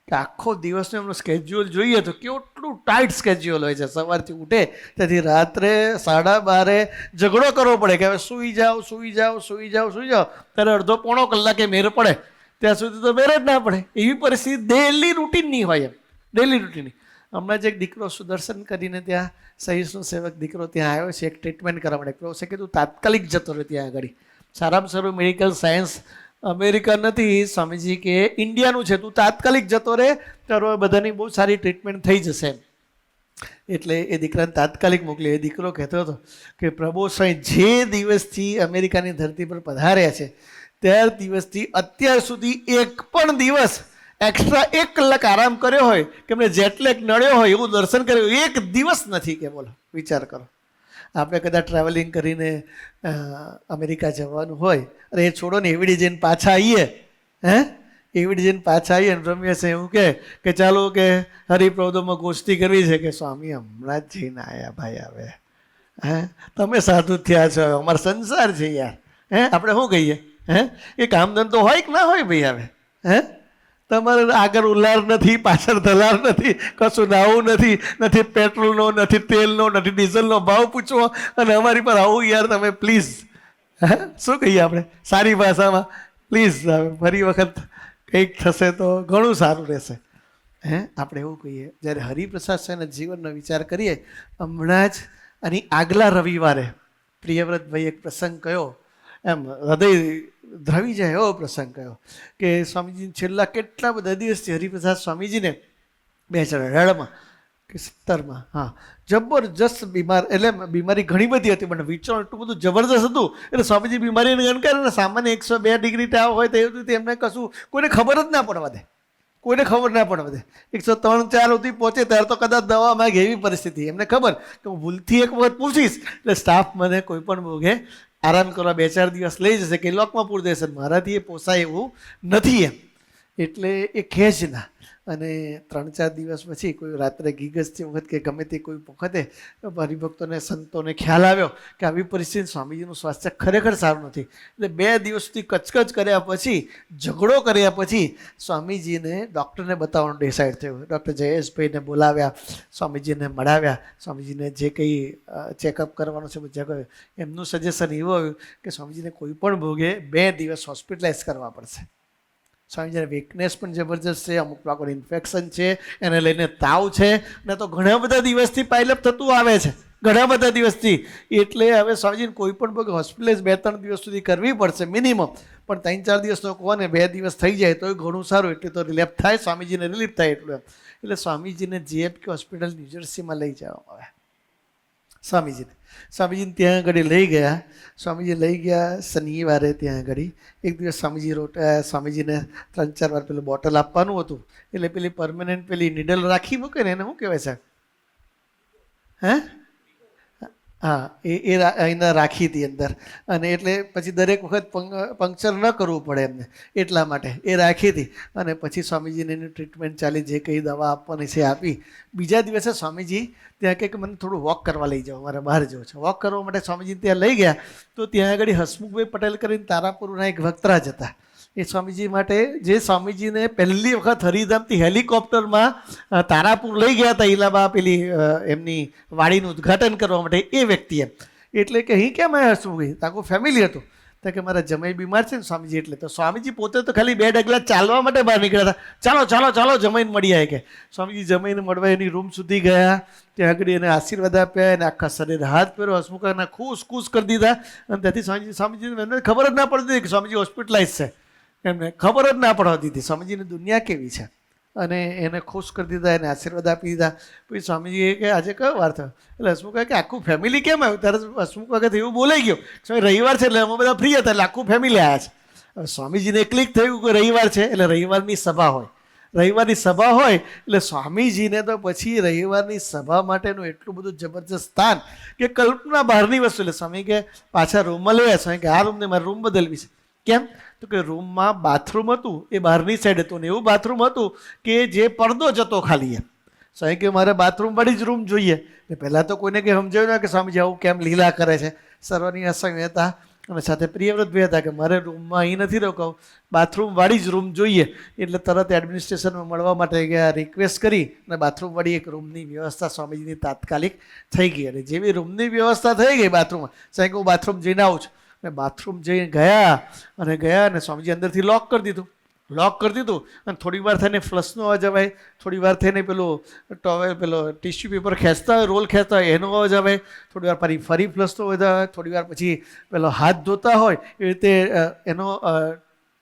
કે આખો દિવસનું એમનું સ્કેડ્યુલ જોઈએ તો કેટલું ટાઈટ સ્કેડ્યુલ હોય છે. સવારથી ઉઠે ત્યાંથી રાત્રે 12:30 ઝઘડો કરવો પડે કે હવે સૂઈ જાઓ ત્યારે અડધો-પોણો કલાકે મેર પડે, ત્યાં સુધી તો મેર જ ના પડે. એવી પરિસ્થિતિ ડેલી રૂટીનની હોય એમ, ડેલી રૂટીનની. હમણાં જ એક દીકરો સુદર્શન કરીને ત્યાં સહિષ્ણુ સેવક દીકરો ત્યાં આવ્યો છે એક ટ્રીટમેન્ટ કરવા માટે. પ્રો છે કે તું તાત્કાલિક જતો રહે ત્યાં આગળ. સારામાં સારું મેડિકલ સાયન્સ અમેરિકા નથી સ્વામીજી કે ઇન્ડિયાનું છે, તું તાત્કાલિક જતો રહે તારો બધાની બહુ સારી ટ્રીટમેન્ટ થઈ જશે એમ. એટલે એ દીકરાને તાત્કાલિક મોકલી. એ દીકરો કહેતો હતો કે પ્રભુ સ્વામી જે દિવસથી અમેરિકાની ધરતી પર પધાર્યા છે ત્યાર દિવસથી અત્યાર સુધી એક પણ દિવસ એક્સ્ટ્રા 1 કલાક આરામ કર્યો હોય કે એમને જેટલેક નડ્યો હોય એવું દર્શન કર્યું એક દિવસ નથી. કે બોલો વિચાર કરો, આપણે કદાચ ટ્રાવેલિંગ કરીને અમેરિકા જવાનું હોય અને એ છોડો ને એવડી જઈને પાછા આવીએ, એવડી જઈને પાછા આવીએ ને રમ્યા છે એવું કે ચાલો કે હરિપ્રબોધમાં ગોષ્ઠી કરવી છે કે સ્વામી હમણાં જ જઈને આવ્યા ભાઈ. હવે તમે સાધુ થયા છો, અમારો સંસાર છે યાર. આપણે શું કહીએ? એ કામ ધંધો હોય કે ના હોય ભાઈ? હવે તમારે આગળ ઉલ્લાર નથી, પાછળ ધલાર નથી, કશું નાવું નથી, નથી પેટ્રોલનો, નથી તેલનો, નથી ડીઝલનો ભાવ પૂછવો, અને અમારી પર આવું યાર તમે પ્લીઝ. હે શું કહીએ આપણે સારી ભાષામાં? પ્લીઝ ફરી વખત કંઈક થશે તો ઘણું સારું રહેશે. આપણે એવું કહીએ. જ્યારે હરિપ્રસાદ સ્વામીના જીવનનો વિચાર કરીએ, હમણાં જ અને આગલા રવિવારે પ્રિયવ્રતભાઈ એક પ્રસંગ કયો, એમ હૃદય ધ્રવી જાય એવો પ્રસંગ કયો કે સ્વામીજી છેલ્લા કેટલા બધા દિવસથી હરિપ્રસાદ સ્વામીજીને 2018માં કે 17માં, હા, જબરજસ્ત બીમાર, એટલે બીમારી ઘણી બધી હતી પણ વિચાર એટલું બધું જબરજસ્ત હતું એટલે સ્વામીજી બીમારીને ગણકારે ને સામાન્ય 102 ડિગ્રી તાવ હોય તો એવું એમને કશું કોઈને ખબર જ ના પડવા દે, કોઈને ખબર ના પડવા દે. 103-4 સુધી પહોંચે ત્યારે તો કદાચ દવા માંગે એવી પરિસ્થિતિ. એમને ખબર કે હું ભૂલથી એક વખત પૂછીશ એટલે સ્ટાફ મને કોઈ પણ ભોગે આરામ કરવા 2-4 દિવસ લઈ જશે કે લોકમાં પૂરી દેશે, મારાથી એ પોસાય એવું નથી એમ. એટલે એ ખેંચ ના. અને 3-4 દિવસ પછી કોઈ રાત્રે ગીગસતી વખત કે ગમે તે કોઈ વખતે હરિભક્તોને સંતોને ખ્યાલ આવ્યો કે આવી પરિસ્થિતિ સ્વામીજીનું સ્વાસ્થ્ય ખરેખર સારું નથી. એટલે 2 દિવસ સુધી કચકચ કર્યા પછી, ઝઘડો કર્યા પછી સ્વામીજીને ડૉક્ટરને બતાવવાનું ડિસાઇડ થયું. ડૉક્ટર જયેશભાઈને બોલાવ્યા, સ્વામીજીને મળાવ્યા, સ્વામીજીને જે કંઈ ચેકઅપ કરવાનું છે બધા કહ્યું. એમનું સજેશન એવું આવ્યું કે સ્વામીજીને કોઈ પણ ભોગે 2 દિવસ હોસ્પિટલાઇઝ કરવા પડશે. સ્વામીજીને વીકનેસ પણ જબરજસ્ત છે, અમુક લોકોને ઇન્ફેક્શન છે, એને લઈને તાવ છે, ને તો ઘણા બધા દિવસથી પાઇલઅપ થતું આવે છે, ઘણા બધા દિવસથી. એટલે હવે સ્વામીજીને કોઈ પણ ભોગે હોસ્પિટલાઇઝ 2-3 દિવસ સુધી કરવી પડશે મિનિમમ, પણ 3-4 દિવસનો કહો ને 2 દિવસ થઈ જાય તો ઘણું સારું. એટલે તો રિલીફ થાય, સ્વામીજીને રિલીફ થાય એટલું એમ. એટલે સ્વામીજીને JFK હોસ્પિટલ ન્યૂજર્સીમાં લઈ જવામાં આવે. સ્વામીજીને ત્યાં આગળ લઈ ગયા. સ્વામીજી લઈ ગયા શનિવારે. ત્યાં આગળ એક દિવસ સ્વામીજીને 3-4 વાર પેલું બોટલ આપવાનું હતું, એટલે પેલી પરમેનન્ટ પેલી નીડલ રાખી મૂકે ને એને શું કહેવાય છે? હા, એ અહીંના રાખી હતી અંદર. અને એટલે પછી દરેક વખત પંક્ચર ન કરવું પડે એમને એટલા માટે એ રાખી હતી. અને પછી સ્વામીજીને એની ટ્રીટમેન્ટ ચાલી, જે કંઈ દવા આપવાની છે આપી. બીજા દિવસે સ્વામીજી ત્યાં કંઈક મને થોડું વોક કરવા લઈ જાઓ, મારે બહાર જવું છે. વોક કરવા માટે સ્વામીજી ત્યાં લઈ ગયા તો ત્યાં આગળ હસમુખભાઈ પટેલ કરીને તારાપુરના એક વક્તરાજ હતા. એ સ્વામીજી માટે, જે સ્વામીજીને પહેલી વખત હરિધામથી હેલિકોપ્ટરમાં તારાપુર લઈ ગયા હતા ઈલાબા પેલી એમની વાડીનું ઉદ્ઘાટન કરવા માટે, એ વ્યક્તિ એમ. એટલે કે અહીં કેમ આવ્યા હસમુખભાઈ? આખું ફેમિલી હતું. તો કે મારા જમાઈ બીમાર છે ને સ્વામીજી, એટલે તો સ્વામીજી પોતે તો ખાલી 2 ડગલા ચાલવા માટે બહાર નીકળ્યા હતા. ચાલો ચાલો ચાલો જમાઈને મળી આવે કે. સ્વામીજી જમાઈને મળવા એની રૂમ સુધી ગયા. ત્યાં આગળ એને આશીર્વાદ આપ્યા, એને આખા શરીર હાથ પહેરો, હસમુખાના ખુશ કરી દીધા. અને ત્યાંથી સ્વામીજીને એમને ખબર જ ના પડતી કે સ્વામીજી હોસ્પિટલાઇઝ છે, એમને ખબર જ ના પડવા દીધી સ્વામીજીની દુનિયા કેવી છે. અને એને ખુશ કરી દીધા, એને આશીર્વાદ આપી દીધા. પછી સ્વામીજીએ કે આજે કયો વાર થયો? એટલે હસમુખ કહે કે આખું ફેમિલી કેમ આવ્યું? ત્યારે હસમુખ વખત એવું બોલાઈ ગયો, સ્વામી રવિવાર છે એટલે અમે બધા ફ્રી હતા એટલે આખું ફેમિલી આવ્યા છે. હવે સ્વામીજીને ક્લિક થયું કે રવિવાર છે એટલે રવિવારની સભા હોય. રવિવારની સભા હોય એટલે સ્વામીજીને તો પછી રવિવારની સભા માટેનું એટલું બધું જબરજસ્ત સ્થાન કે કલ્પના બહારની વસ્તુ. એટલે સ્વામી કે પાછા રૂમમાં લેવા. સ્વામી કે આ રૂમને મારે રૂમ બદલવી છે. કેમ? તો કે રૂમમાં બાથરૂમ હતું, એ બહારની સાઈડ હતું, ને એવું બાથરૂમ હતું કે જે પડદો જતો ખાલી એમ. સ્વામી કે મારે બાથરૂમવાળી જ રૂમ જોઈએ. ને પહેલાં તો કોઈને કંઈ સમજાયું ના કે સ્વામીજી આવું કેમ લીલા કરે છે. સર્વની સ્વામી હતા અને સાથે પ્રિયવ્રતભાઈ હતા કે મારે રૂમમાં અહીં નથી રોકાવું, બાથરૂમવાળી જ રૂમ જોઈએ. એટલે તરત એડમિનિસ્ટ્રેશનમાં મળવા માટે ગયા, રિક્વેસ્ટ કરી અને બાથરૂમવાળી એક રૂમની વ્યવસ્થા સ્વામીજીની તાત્કાલિક થઈ ગઈ. અને જેવી રૂમની વ્યવસ્થા થઈ ગઈ બાથરૂમમાં, સ્વામી કે હું બાથરૂમ જઈને આવું છું. બાથરૂમ જઈને ગયા અને સ્વામીજી અંદરથી લોક કરી દીધું. અને થોડી વાર થઈને ફ્લશનો અવાજ આવે, થોડી વાર થઈને પેલો ટોવેલ પેલો ટિશ્યુ પેપર ખેંચતા હોય, રોલ ખેંચતા હોય એનો અવાજ આવે, થોડી વાર ફરી ફ્લશનો અવાજ આવે, થોડી વાર પછી પેલો હાથ ધોતા હોય એ રીતે એનો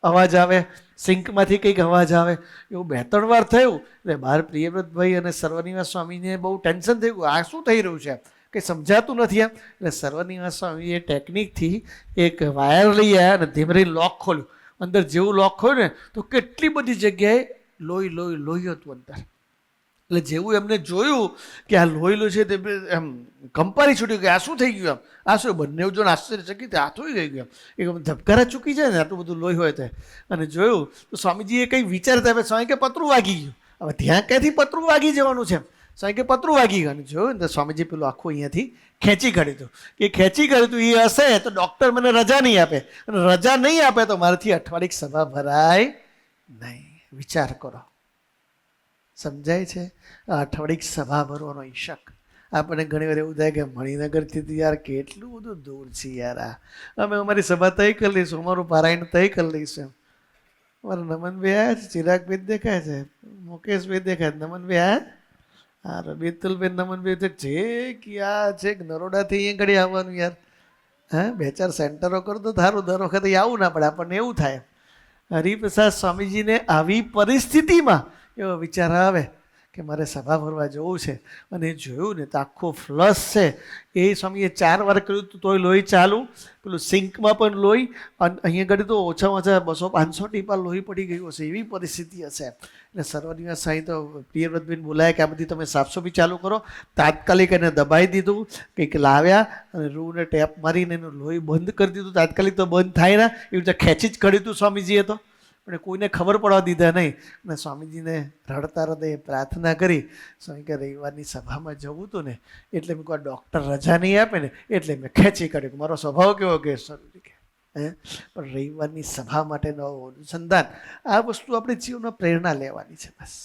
અવાજ આવે, સિંકમાંથી કંઈક અવાજ આવે. એવું 2-3 વાર થયું. એટલે બહાર પ્રિયવ્રતભાઈ અને સર્વનિવાસ સ્વામીને બહુ ટેન્શન થઈ ગયું, આ શું થઈ રહ્યું છે, કંઈ સમજાતું નથી એમ. એટલે સર્વનિવાસ સ્વામીએ ટેકનિકથી એક વાયર લઈ આવ્યા અને ધીમે લોક ખોલ્યું. અંદર જેવું લોક ખોલ્યું ને તો કેટલી બધી જગ્યાએ લોહી હતું અંદર. એટલે જેવું એમને જોયું કે આ લોહી છે તે એમ કંપારી છૂટ્યું કે આ શું થઈ ગયું, એમ આ શું? બંને જોડે આશ્ચર્યચકિત આ થઈ ગયું એમ, એક ધબકારા ચૂકી જાય ને આટલું બધું લોહી હોય તે. અને જોયું તો સ્વામીજીએ કંઈ વિચારતા હવે સ્વામી કે પતરું વાગી ગયું. હવે ત્યાં ક્યાંથી પતરું વાગી જવાનું છે? સ્વામી કે પતરું વાગી ગયું. જોયું ને તો સ્વામીજી પેલું આખું અહીંયાથી ખેંચી કાઢ્યું હતું. કે ખેંચી કાઢ્યું હતું એ હશે તો ડૉક્ટર મને રજા નહીં આપે, અને રજા નહીં આપે તો મારાથી અઠવાડિયે સભા ભરાય નહીં. વિચાર કરો. સમજાય છે? અઠવાડિક સભા ભરવાનો ઈશક. આપણને ઘણી વાર એવું થાય કે મણિનગરથી તો યાર કેટલું બધું દૂર છે યાર. અમે અમારી સભા તય કરી લઈશું, અમારું પારાયણ તય કરી લઈશું. અમારા નમનભાઈ આવ્યા છે, ચિરાગભાઈ દેખાય છે, મુકેશભાઈ દેખાય છે, નમનભાઈ આવ્યા. હા, બેતુલભાઈ નમનભાઈ તો છે ક્યાં છે, નરોડાથી અહીંયા ઘડી આવવાનું યાર. હા, 2-4 સેન્ટરો કરો તો સારું, દર વખતે આવું ના પડે. આપણને એવું થાય. હરિપ્રસાદ સ્વામીજીને આવી પરિસ્થિતિમાં એવો વિચાર આવે કે મારે સભા ભરવા જવું છે. અને જોયું ને તો આખો ફ્લશ છે. એ સ્વામીએ 4 વાર કર્યું હતું તોય લોહી ચાલુ, પેલું સિંકમાં પણ લોહી, અને અહીંયા આગળ તો ઓછામાં ઓછા 200-500 ટીપા લોહી પડી ગયું હશે, એવી પરિસ્થિતિ હશે. એટલે સર્વનિવાસ સાંઈ તો પ્રિયવ્રતબેન બોલાયા કે આ બધી તમે સાફસફાઈ ચાલુ કરો. તાત્કાલિક એને દબાઈ દીધું, કંઈક લાવ્યા અને રૂને ટેપ મારીને એનું લોહી બંધ કરી દીધું. તાત્કાલિક તો બંધ થાય ને, એવી રીતે ખેંચી જ કર્યું હતું સ્વામીજીએ તો, પણ કોઈને ખબર પડવા દીધા નહીં. અને સ્વામીજીને રડતા હૃદયે પ્રાર્થના કરી. સ્વામી કે રવિવારની સભામાં જવું હતું ને, એટલે મેં કહ્યું ડૉક્ટર રજા નહીં આપે ને, એટલે મેં ખેંચી કાઢ્યું. મારો સ્વભાવ કેવો કે સ્વામીજી કે પણ રવિવારની સભા માટેનો અનુસંધાન, આ વસ્તુ આપણે જીવનમાં પ્રેરણા લેવાની છે. બસ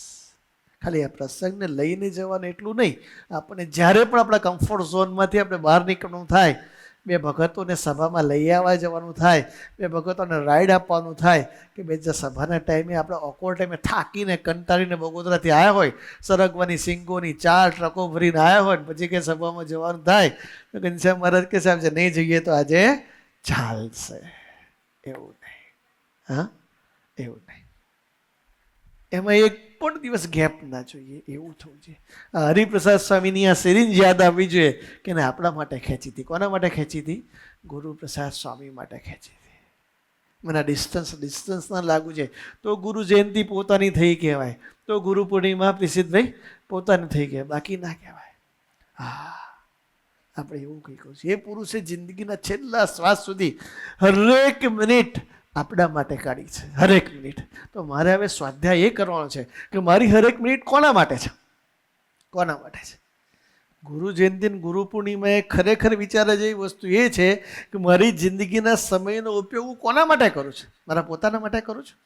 ખાલી આ પ્રસંગને લઈને જવાનું એટલું નહીં. આપણને જ્યારે પણ આપણા કમ્ફર્ટ ઝોનમાંથી આપણે બહાર નીકળવું થાય, 2 ભગતોને સભામાં લઈ આવવા જવાનું થાય, 2 ભગતોને રાઈડ આપવાનું થાય, કે બે જે સભાના ટાઈમે આપણે ઓકવર્ડ ટાઈમે થાકીને કંટાળીને બગોદરાથી આવ્યા હોય, સરગવાની સિંગોની 4 ટ્રકો ભરીને આવ્યા હોય, પછી કે સભામાં જવાનું થાય તો ઘનશ્યામ મહારાજ કે સાહેબ છે નહીં જઈએ તો આજે ચાલશે. એવું નહીં. હા, એવું નહીં. એમાં એક પણ દિવસ ગેપ ના જોઈએ, એવું થવું જોઈએ. હરિપ્રસાદ સ્વામીની આ સિરીંજ યાદ આવવી જોઈએ કે એને આપણા માટે ખેંચી હતી. કોના માટે ખેંચી હતી? ગુરુપ્રસાદ સ્વામી માટે ખેંચી હતી. મને ડિસ્ટન્સ ના લાગુ છે તો ગુરુ જયંતિ પોતાની થઈ કહેવાય, તો ગુરુ પૂર્ણિમા પ્રિસિદ્ધભાઈ પોતાની થઈ કહેવાય, બાકી ના કહેવાય. હા, આપણે એવું કંઈ કહું છું. એ પુરુષે જિંદગીના છેલ્લા શ્વાસ સુધી હરેક મિનિટ આપણા માટે કાઢી છે, હરેક મિનિટ. તો મારે હવે સ્વાધ્યાય એ કરવાનો છે કે મારી હરેક મિનિટ કોના માટે છે? કોના માટે છે? ગુરુ જયંતિ ગુરુ પૂર્ણિમાએ ખરેખર વિચારે જેવી વસ્તુ એ છે કે મારી જિંદગીના સમયનો ઉપયોગ હું કોના માટે કરું છું? મારા પોતાના માટે કરું છું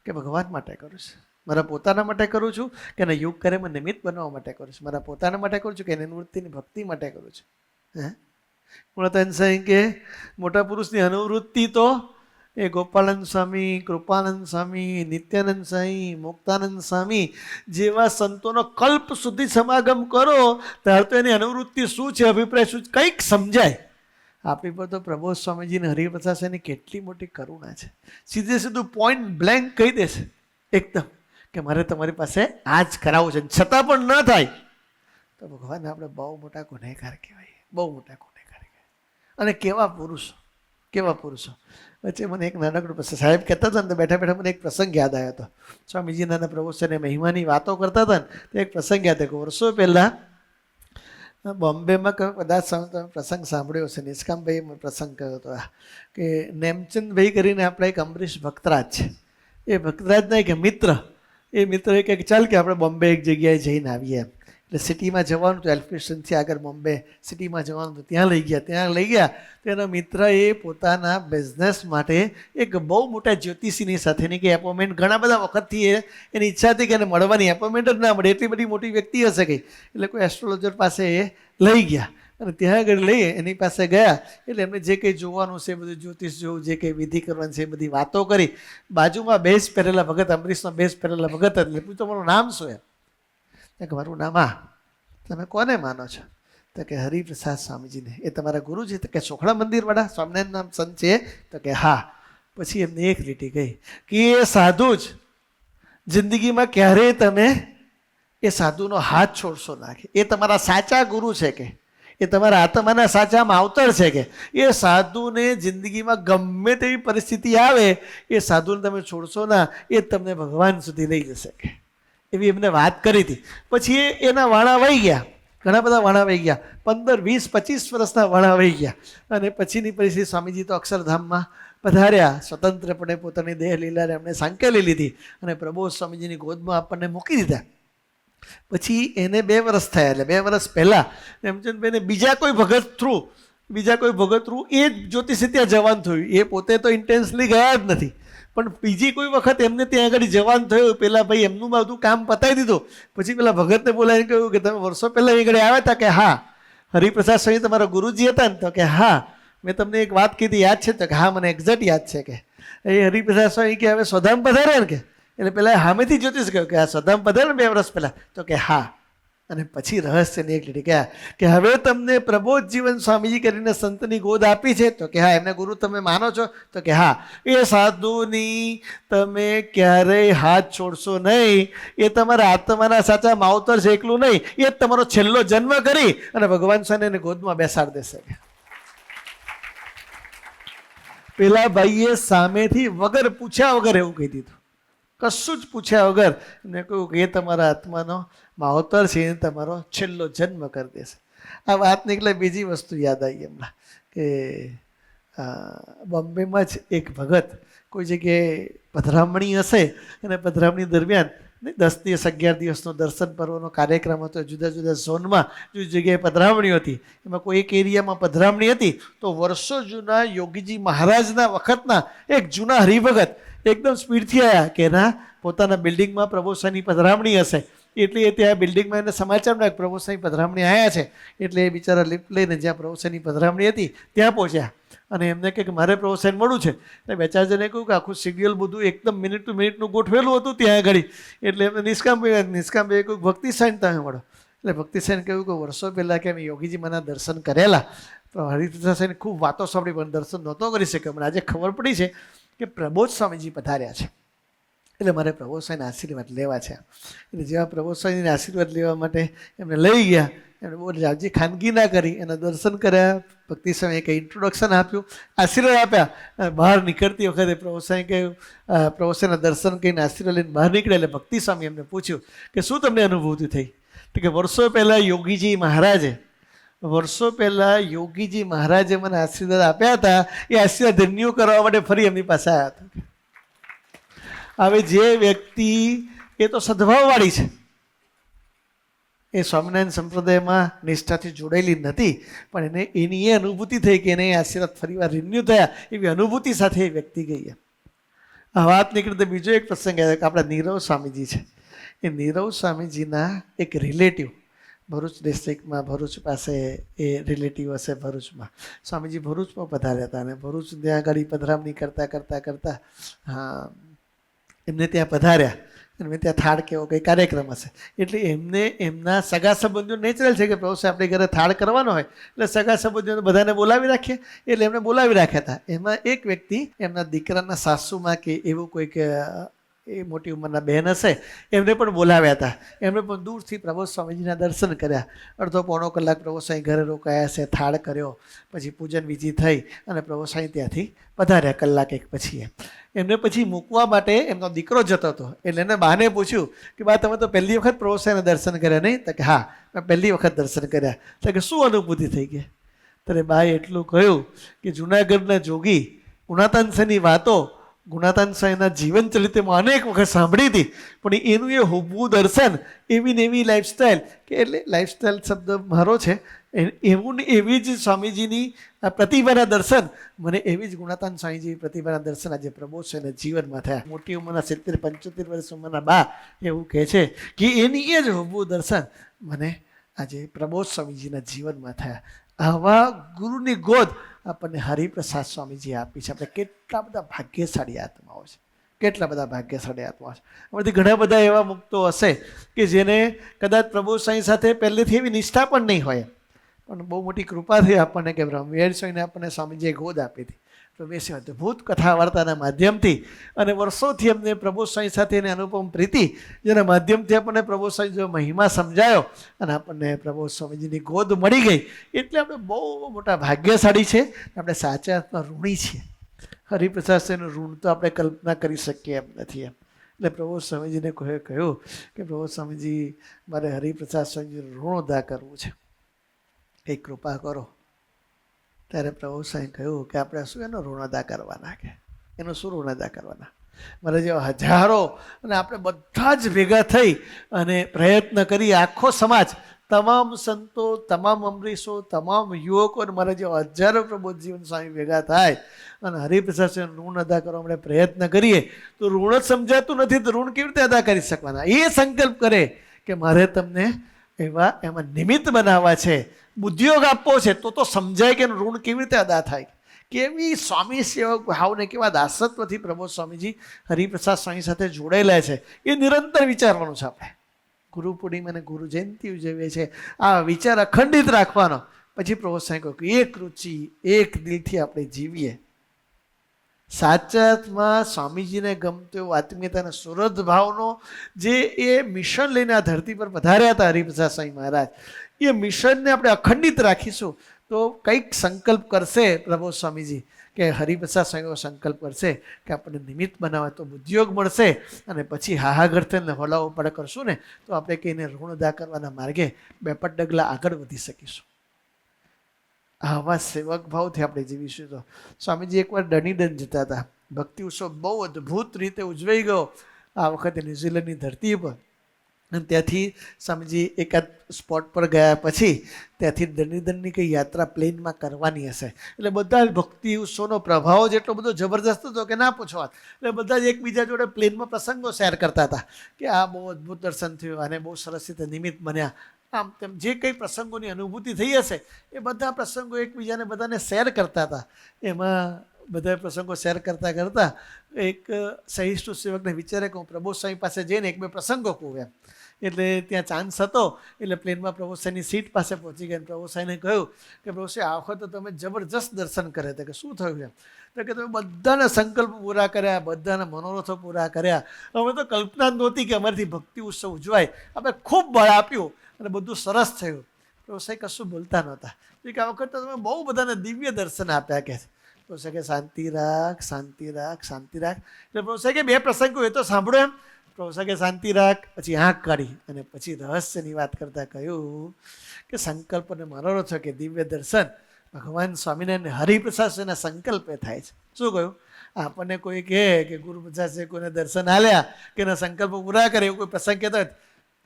કે ભગવાન માટે કરું છું? મારા પોતાના માટે કરું છું કે એના યુગ કર્મમાં નિમિત્ત બનવા માટે કરું છું? મારા પોતાના માટે કરું છું કે એની નિવૃત્તિની ભક્તિ માટે કરું છું? ગુણતન સાંઈ કે મોટા પુરુષની અનુવૃત્તિ તો એ ગોપાલન સ્વામી, કૃપાનંદ સ્વામી, નિત્યાનંદ સાંઈ, મુક્તાનંદ સ્વામી જેવા સંતોનો કલ્પ સુધી સમાગમ કરો ત્યારે તો એની અનુવૃત્તિ શું છે, અભિપ્રાય શું, કંઈક સમજાય. આપણી પર તો પ્રબોધ સ્વામીજીને હરિપ્રસાદ સ્વામીની કેટલી મોટી કરુણા છે. સીધે સીધું પોઈન્ટ બ્લેન્ક કહી દેશે એકદમ કે મારે તમારી પાસે આ જ કરાવવું છે, છતાં પણ ન થાય તો ભગવાન આપણે બહુ મોટા ગુનેગાર કહેવાય, બહુ મોટા ગુનેગાર કહેવાય. અને કેવા પુરુષો, કેવા પુરુષો. વચ્ચે મને એક નાનકડું પ્રસંગ સાહેબ કહેતા હતા ને તો બેઠા બેઠા મને એક પ્રસંગ યાદ આવ્યો હતો. સ્વામીજીના પ્રવચન મહિમાની વાતો કરતા હતા ને તો એક પ્રસંગ યાદ આવ્યો. વર્ષો પહેલાં બોમ્બેમાં કદાચ પ્રસંગ સાંભળ્યો હશે, નિષ્કામભાઈ પ્રસંગ કર્યો હતો કે નેમચંદભાઈ કરીને આપણા એક અમરીશ ભક્તરાજ છે. એ ભક્તરાજના એક મિત્ર, એ મિત્ર એ કહે ચાલ કે આપણે બોમ્બે એક જગ્યાએ જઈને આવીએ એમ. એટલે સિટીમાં જવાનું તો એલ્ફિસ્ટનથી આગળ બોમ્બે સિટીમાં જવાનું તો ત્યાં લઈ ગયા. તેના મિત્ર એ પોતાના બિઝનેસ માટે એક બહુ મોટા જ્યોતિષીની સાથેની કે એપોઇન્ટમેન્ટ ઘણા બધા વખતથી એની ઈચ્છા હતી કે એને મળવાની એપોઇન્ટમેન્ટ જ ના મળે, એટલી બધી મોટી વ્યક્તિ હશે કંઈ. એટલે કોઈ એસ્ટ્રોલોજર પાસે એ લઈ ગયા અને ત્યાં આગળ લઈ એની પાસે ગયા. એટલે એમને જે કંઈ જોવાનું છે બધું જ્યોતિષ જોવું, જે કંઈ વિધિ કરવાની છે એ બધી વાતો કરી. બાજુમાં બેસ પહેરેલા ભગત, અમરીશનો બેસ પહેરેલા ભગત, એટલે પૂછ્યું તમારું નામ શું એમ? કે મારું નામ આ. તમે કોને માનો છો? તો કે હરિપ્રસાદ સ્વામીજીને. એ તમારા ગુરુ છે? તો કે ચોખડા મંદિરવાળા સ્વામિનારાયણ નામ સંત છે? તો કે હા. પછી એમને એક લીટી ગઈ કે એ સાધુ જ જિંદગીમાં ક્યારેય તમે એ સાધુનો હાથ છોડશો નાખે. એ તમારા સાચા ગુરુ છે કે એ તમારા આત્માના સાચા માવતર છે કે એ સાધુને જિંદગીમાં ગમે તેવી પરિસ્થિતિ આવે એ સાધુને તમે છોડશો ના, એ તમને ભગવાન સુધી લઈ જશે કે એવી એમને વાત કરી હતી. પછી એના વાણા વહી ગયા, ઘણા બધા વાણા વહી ગયા, 15, 20, 25 વર્ષના વાણા વહી ગયા. અને પછીની પરિસ્થિતિ સ્વામીજી તો અક્ષરધામમાં પધાર્યા, સ્વતંત્રપણે પોતાની દેહ લીલાને એમણે સાંકેલી લીધી અને પ્રબોધ સ્વામીજીની ગોદમાં આપણને મૂકી દીધા. પછી એને 2 વર્ષ થયા, એટલે 2 વર્ષ પહેલાં હેમચંદભાઈને બીજા કોઈ ભગત થ્રુ એ જ્યોતિષી ત્યાં જવાનું થયું. એ પોતે તો ઇન્ટેન્સલી ગયા જ નથી, પણ બીજી કોઈ વખત એમને ત્યાં આગળ જવાનું થયું, પેલા ભાઈ એમનું બધું કામ પતાવી દીધું, પછી પેલા ભગતને બોલાવીને કહ્યું કે તમે વર્ષો પહેલાં આગળ આવ્યા હતા? કે હા. હરિપ્રસાદ સ્વામી તમારા ગુરુજી હતા ને? તો કે હા. મેં તમને એક વાત કીધી, યાદ છે? તો કે હા, મને એક્ઝેક્ટ યાદ છે. કે એ હરિપ્રસાદ સ્વામી કે હવે સ્વધામ પધારે ને? કે એટલે પેલા સામેથી જ્યોતિષ કહ્યું કે આ સ્વધામ પધારે ને 2 વર્ષ પહેલાં? તો કે હા. અને પછી રહસ્યની એક લીટી કહ્યા કે હવે તમને પ્રબોધ જીવન સ્વામીજી કરીને સંતની ગોદ આપી છે? તો કે હા. એમને ગુરુ તમે માનો છો? તો કે હા. એ સાધુની તમે ક્યારેય હાથ છોડશો નહીં, એ તમારા આત્માના સાચા માવતર છે, એકલું નહીં, એ જ તમારો છેલ્લો જન્મ કરી અને ભગવાન સ્વામીને ગોદમાં બેસાડી દેશે. પેલા ભાઈએ સામેથી વગર પૂછ્યા વગર એવું કહી દીધું, કશું જ પૂછ્યા વગર એમને કહ્યું કે એ તમારા આત્માનો માવતર છે, એ તમારો છેલ્લો જન્મ કરી દેશે. આ વાત નીકળે બીજી વસ્તુ યાદ આવી હમણાં કે બોમ્બેમાં જ એક ભગત કોઈ જગ્યાએ પધરામણી હશે અને પધરામણી દરમિયાન 10 દિવસ 11 દિવસનો દર્શન પર્વનો કાર્યક્રમ હતો, જુદા જુદા ઝોનમાં જુદી જગ્યાએ પધરામણી હતી. એમાં કોઈ એક એરિયામાં પધરામણી હતી તો વર્ષો જૂના યોગીજી મહારાજના વખતના એક જૂના હરિભગત એકદમ સ્પીડથી આવ્યા કે એના પોતાના બિલ્ડિંગમાં પ્રભુસાની પધરામણી હશે, એટલે એ ત્યાં બિલ્ડિંગમાં એને સમાચાર મળ્યા કે પ્રભુસાની પધરામણી આવ્યા છે. એટલે એ બિચારા લિફ્ટ લઈને જ્યાં પ્રભુસાની પધરામણી હતી ત્યાં પહોંચ્યા અને એમને કહે કે મારે પ્રભુસાઈને મળવું છે. એટલે 2-4 જણે કહ્યું કે આખું શિડ્યુલ બધું એકદમ મિનિટ ટુ મિનિટનું ગોઠવેલું હતું ત્યાં આગળ. એટલે એમને નિષ્કામભાઈ કહ્યું ભક્તિસાઈને તમે મળો. એટલે ભક્તિસાઈને કહ્યું કે વર્ષો પહેલાં કે અમે યોગીજી માના દર્શન કરેલા, તો હરિપ્રસાદ સાહેબને ખૂબ વાતો સાંભળી પણ દર્શન નહોતો કરી શક્યો. મને આજે ખબર પડી છે કે પ્રબોધ સ્વામીજી પધાર્યા છે, એટલે મારે પ્રબોધ સ્વામીના આશીર્વાદ લેવા છે. એટલે જેવા પ્રબોધ સ્વામીના આશીર્વાદ લેવા માટે એમને લઈ ગયા. એમણે બહુ જાજી ખાનગી ના કરી, એના દર્શન કર્યા. ભક્તિ સ્વામીએ કંઈ ઇન્ટ્રોડક્શન આપ્યું, આશીર્વાદ આપ્યા. બહાર નીકળતી વખતે પ્રભુ સ્વામી કહ્યું, પ્રભુ સ્વામીના દર્શન કરીને આશીર્વાદ લઈને બહાર નીકળે એટલે ભક્તિ સ્વામી એમને પૂછ્યું કે શું તમને અનુભૂતિ થઈ? તો કે વર્ષો પહેલાં યોગીજી મહારાજે મને આશીર્વાદ આપ્યા હતા, એ આશીર્વાદ રિન્યુ કરવા માટે ફરી એમની પાસે આવ્યા હતા. હવે જે વ્યક્તિ એ તો સદભાવવાળી છે, એ સ્વામિનારાયણ સંપ્રદાયમાં નિષ્ઠાથી જોડાયેલી નથી, પણ એને એની એ અનુભૂતિ થઈ કે એને આશીર્વાદ ફરીવાર રિન્યુ થયા, એવી અનુભૂતિ સાથે એ વ્યક્તિ ગઈ. આ વાત નીકળી તો બીજો એક પ્રસંગ આવ્યો કે આપણા નીરવ સ્વામીજી છે. એ નીરવ સ્વામીજીના એક રિલેટિવ ભરૂચ ડિસ્ટ્રિક્ટમાં, ભરૂચ પાસે એ રિલેટિવ હશે ભરૂચમાં, સ્વામીજી ભરૂચમાં પધાર્યા હતા અને ભરૂચ ત્યાં આગળ પધરામણી કરતાં હા એમને ત્યાં પધાર્યા અને ત્યાં થાળ કેવો કંઈ કાર્યક્રમ હશે. એટલે એમને એમના સગા સંબંધીઓ નેચરલ છે કે પ્રભુ આપણે ઘરે થાળ કરવાનો હોય એટલે સગા સંબંધીઓને બધાને બોલાવી રાખીએ, એટલે એમને બોલાવી રાખ્યા હતા. એમાં એક વ્યક્તિ એમના દીકરાના સાસુમાં કે એવું કોઈક એ મોટી ઉંમરના બહેન હશે, એમને પણ બોલાવ્યા હતા. એમણે પણ દૂરથી પ્રભુ સ્વામીજીના દર્શન કર્યા. 1.5-પોણો કલાક પ્રભુ સ્વામી ઘરે રોકાયા છે, થાળ કર્યો, પછી પૂજન વિધિ થઈ અને પ્રભુ સ્વામી ત્યાંથી પધાર્યા કલાક એક પછી. એમને પછી મૂકવા માટે એમનો દીકરો જતો હતો, એટલે એને બાને પૂછ્યું કે બા તમે તો પહેલી વખત પ્રભુ સ્વામીના દર્શન કર્યા નહીં? તો કે હા, મેં પહેલી વખત દર્શન કર્યા. તો કે શું અનુભૂતિ થઈ ગઈ? ત્યારે બાએ એટલું કહ્યું કે જૂનાગઢના જોગી ગુણાતાનસની વાતો ગુણાતાન સ્વામીના જીવન ચરિત્રમાં અનેક વખત સાંભળી હતી, પણ એનું એ હુબહુ દર્શન, એવી ને એવી લાઈફસ્ટાઈલ, કે એટલે લાઈફસ્ટાઈલ શબ્દ મારો છે, એવું ને એવી જ સ્વામીજીની પ્રતિભાના દર્શન, મને એવી જ ગુણાતાન સ્વામીજી પ્રતિભાના દર્શન આજે પ્રબોધ સ્વામીના જીવનમાં થયા. મોટી ઉંમરના 70-75 વર્ષ ઉંમરના બા એવું કહે છે કે એની એ જ હુબહુ દર્શન મને આજે પ્રબોધ સ્વામીજીના જીવનમાં થયા. આવા ગુરુની ગોદ આપણને હરિપ્રસાદ સ્વામીજી આપી છે. આપણે કેટલા બધા ભાગ્યશાળી આત્માઓ છે, કેટલા બધા ભાગ્યશાળી આત્માઓ છે. આમાંથી ઘણા બધા એવા મુક્તો હશે કે જેને કદાચ પ્રભુ સ્વામી સાથે પહેલેથી એવી નિષ્ઠા પણ નહીં હોય, પણ બહુ મોટી કૃપા થઈ આપણને કે બ્રહ્મવિહારી સ્વામીને આપણને સ્વામીજીએ ગોદ આપી હતી. તો બેસી અદ્ભુત કથા વાર્તાના માધ્યમથી અને વર્ષોથી અમને પ્રભુ સ્વામી સાથેની અનુપમ પ્રીતિ, જેના માધ્યમથી આપણને પ્રભુ સ્વામી જો મહિમા સમજાયો અને આપણને પ્રભુ સ્વામીજીની ગોદ મળી ગઈ, એટલે આપણે બહુ મોટા ભાગ્યશાળી છે. આપણે સાચા અર્થમાં ઋણી છીએ. હરિપ્રસાદ સ્વામીનું ઋણ તો આપણે કલ્પના કરી શકીએ એમ નથી. એટલે પ્રભુ સ્વામીજીને કહ્યું કે પ્રભુ સ્વામીજી મારે હરિપ્રસાદ સ્વામીજીનું ઋણ અદા કરવું છે, કંઈક કૃપા કરો. ત્યારે પ્રભુ સ્વામી કહ્યું કે આપણે શું એનો ઋણ અદા કરવાના, કે એનું શું ઋણ અદા કરવાના? મારે જેવા હજારો અને આપણે બધા જ ભેગા થઈ અને પ્રયત્ન કરી, આખો સમાજ તમામ સંતો, તમામ અમરીશો, તમામ યુવકો અને મારા જેવા હજારો પ્રબોધ જીવન સ્વામી ભેગા થાય અને હરિપ્રસાદ ઋણ અદા કરવા આપણે પ્રયત્ન કરીએ તો ઋણ જ સમજાતું નથી તો ઋણ કેવી રીતે અદા કરી શકવાના. એ સંકલ્પ કરે કે મારે તમને એમાં નિમિત્ત બનાવવા છે, ઉદ્યોગ આપવો છે, તો સમજાય કે ઋણ કેવી રીતે અદા થાય. કેવી સ્વામી સેવક ભાવને કેવા દાસત્વથી પ્રબોધ સ્વામીજી હરિપ્રસાદ સ્વામી સાથે જોડાયેલા છે એ નિરંતર વિચારવાનું છે. આપણે ગુરુ પૂર્ણિમા અને ગુરુ જયંતિ ઉજવીએ છીએ, આ વિચાર અખંડિત રાખવાનો. પછી પ્રભુ સ્વામી કહ્યું કે એક રુચિ એક દિલથી આપણે જીવીએ. સાચા અર્થમાં સ્વામીજીને ગમતો એવો આત્મીયતાના સુરત ભાવનો જે એ મિશન લઈને આ ધરતી પર પધાર્યા હતા હરિપ્રસાદ સ્વામી મહારાજ, એ મિશનને આપણે અખંડિત રાખીશું તો કંઈક સંકલ્પ કરશે પ્રભુ સ્વામીજી કે હરિપ્રસાદ સ્વામીનો સંકલ્પ કરશે કે આપણને નિમિત્ત બનાવે તો ઉદ્યોગ મળશે અને પછી હાહાગર થઈને હોલાઓ પડે કરશું ને તો આપણે કહીને ઋણ અદા કરવાના માર્ગે બેપટ ડગલા આગળ વધી શકીશું. આવા સેવક ભાવથી આપણે જીવીશું. તો સ્વામીજી એકવાર ડનીડન જતા હતા, ભક્તિ ઉત્સવ બહુ અદ્ભુત રીતે ઉજવાઈ ગયો આ વખતે ન્યૂઝીલેન્ડની ધરતી પર. અને ત્યાંથી સ્વામીજી એકાદ સ્પોટ પર ગયા પછી ત્યાંથી ડનીડનની કંઈ યાત્રા પ્લેનમાં કરવાની હશે એટલે બધા જ ભક્તિ ઉત્સવનો પ્રભાવ જેટલો બધો જબરજસ્ત હતો કે ના પૂછો વાત. એટલે બધા જ એકબીજા જોડે પ્લેનમાં પ્રસંગો શેર કરતા હતા કે આ બહુ અદ્ભુત દર્શન થયું અને બહુ સરસ રીતે નિમિત્ત બન્યા. આમ તેમ જે કંઈ પ્રસંગોની અનુભૂતિ થઈ હશે એ બધા પ્રસંગો એકબીજાને બધાને શેર કરતા હતા. એમાં બધા પ્રસંગો શેર કરતાં કરતાં એક સહિષ્ણુ સેવકને વિચારે કે હું પ્રભુ સ્વામી પાસે જઈને એક બે પ્રસંગો કહું એમ. એટલે ત્યાં ચાન્સ હતો એટલે પ્લેનમાં પ્રભુ સ્વામીની સીટ પાસે પહોંચી ગયા. પ્રભુ સ્વામીને કહ્યું કે પ્રભુ સ્વામી આ વખત તો તમે જબરજસ્ત દર્શન કર્યા હતા કે શું થયું એમ. તો કે તમે બધાના સંકલ્પ પૂરા કર્યા, બધાના મનોરથો પૂરા કર્યા. અમે તો કલ્પના જ નહોતી કે અમારીથી ભક્તિ ઉત્સવ ઉજવાય. આપણે ખૂબ બળ આપ્યું અને બધું સરસ થયું. પ્રભુ સ્વામી કશું બોલતા નહોતા કે આ વખત તો તમે બહુ બધાને દિવ્ય દર્શન આપ્યા કે પ્રભુ સ્વામી કે શાંતિ રાખ, શાંતિ રાખ, શાંતિ રાખ. એટલે પ્રભુ સ્વામી કે બે પ્રસંગો એ તો સાંભળો એમ. પ્રભુ સ્વામી કે શાંતિ રાખ, પછી આંખ કાઢી અને પછી રહસ્યની વાત કરતાં કહ્યું કે સંકલ્પ અને મનોરથ કે દિવ્ય દર્શન ભગવાન સ્વામિનારાયણ હરિપ્રસાદના સંકલ્પે થાય છે. શું કહ્યું? આપણને કોઈ કહે કે ગુરુપ્રસાદ કોઈને દર્શન આલ્યા કે એના સંકલ્પો પૂરા કરે એવું કોઈ પ્રસંગ કહેતો હોય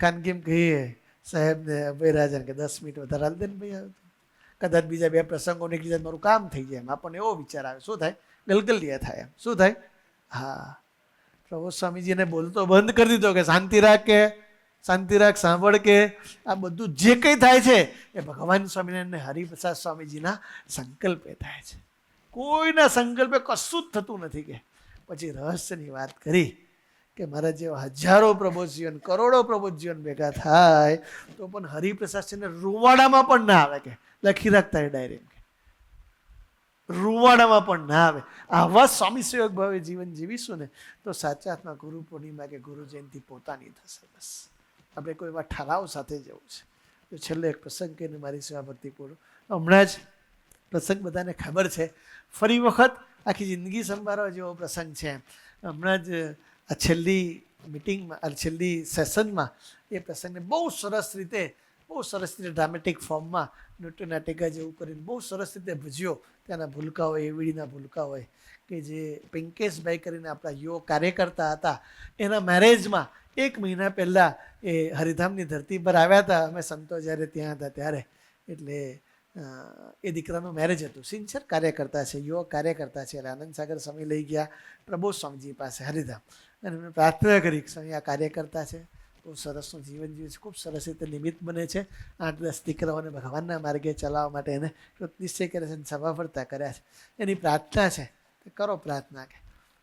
ખાનગીમ કહીએ સાહેબને અભયરાજન કે 10 મિનિટ વધારે હાલ દે ને ભાઈ આવે કદાચ બીજા બે પ્રસંગો નીકળી જાય મારું કામ થઈ જાય એમ આપણને એવો વિચાર આવે. શું થાય? ગલગલિયા થાય એમ. શું થાય? હા, પ્રભુ સ્વામીજીને બોલતો બંધ કરી દીધો કે શાંતિ રાખ કે શાંતિ રાખ, સાંભળ કે આ બધું જે કંઈ થાય છે એ ભગવાન સ્વામિનારાયણ હરિપ્રસાદ સ્વામીજીના સંકલ્પે થાય છે. કોઈના સંકલ્પે કશું જ થતું નથી. કે પછી રહસ્યની વાત કરી કે મારા જેવા હજારો પ્રબોધ જીવન, કરોડો પ્રબોધ જીવન ભેગા થાય તો પણ હરિપ્રસાદને રૂવાડામાં પણ ના આવે. કે લખી રાખતા એ ડાયરેક્ટ રૂવાડામાં પણ ના આવે. આવા સ્વામી સેવક ભાવે જીવન જીવીશું ને તો સાચા હાથમાં ગુરુ પૂર્ણિમા કે ગુરુ જયંતિ પોતાની થશે. બસ આપણે કોઈ એવા ઠરાવ સાથે જવું છે. તો છેલ્લે એક પ્રસંગ કહીને મારી સેવા ભક્તિ પૂરું. હમણાં જ પ્રસંગ બધાને ખબર છે, ફરી વખત આખી જિંદગી સંભાળવા જેવો પ્રસંગ છે. હમણાં જ આ છેલ્લી મિટિંગમાં, આ છેલ્લી સેશનમાં એ પ્રસંગને બહુ સરસ રીતે ડ્રામેટિક ફોર્મમાં નૃત્ય નાટિકા જેવું કરીને બહુ સરસ રીતે ભજ્યો. ત્યાંના ભૂલકા હોય, એવીડીના ભૂલકા હોય કે જે પિંકેશભાઈ કરીને આપણા યુવક કાર્યકર્તા હતા, એના મેરેજમાં 1 મહિના પહેલાં એ હરિધામની ધરતી પર આવ્યા હતા. અમે સંતો જ્યારે ત્યાં હતા ત્યારે એટલે એ દીકરાનું મેરેજ હતું. સિન્સિયર કાર્યકર્તા છે, યુવક કાર્યકર્તા છે. એટલે આનંદ સાગર સ્વામી લઈ ગયા પ્રબોધ સ્વામીજી પાસે હરિધામ અને એમને પ્રાર્થના કરી કે સ્વામી આ કાર્યકર્તા છે, બહુ સરસનું જીવન જીવે છે, ખૂબ સરસ રીતે નિમિત્ત બને છે, 8-10 દીકરાઓને ભગવાનના માર્ગે ચલાવવા માટે એને નિશ્ચય કરે છે, સભા ફરતા કર્યા છે. એની પ્રાર્થના છે કે કરો પ્રાર્થના. કે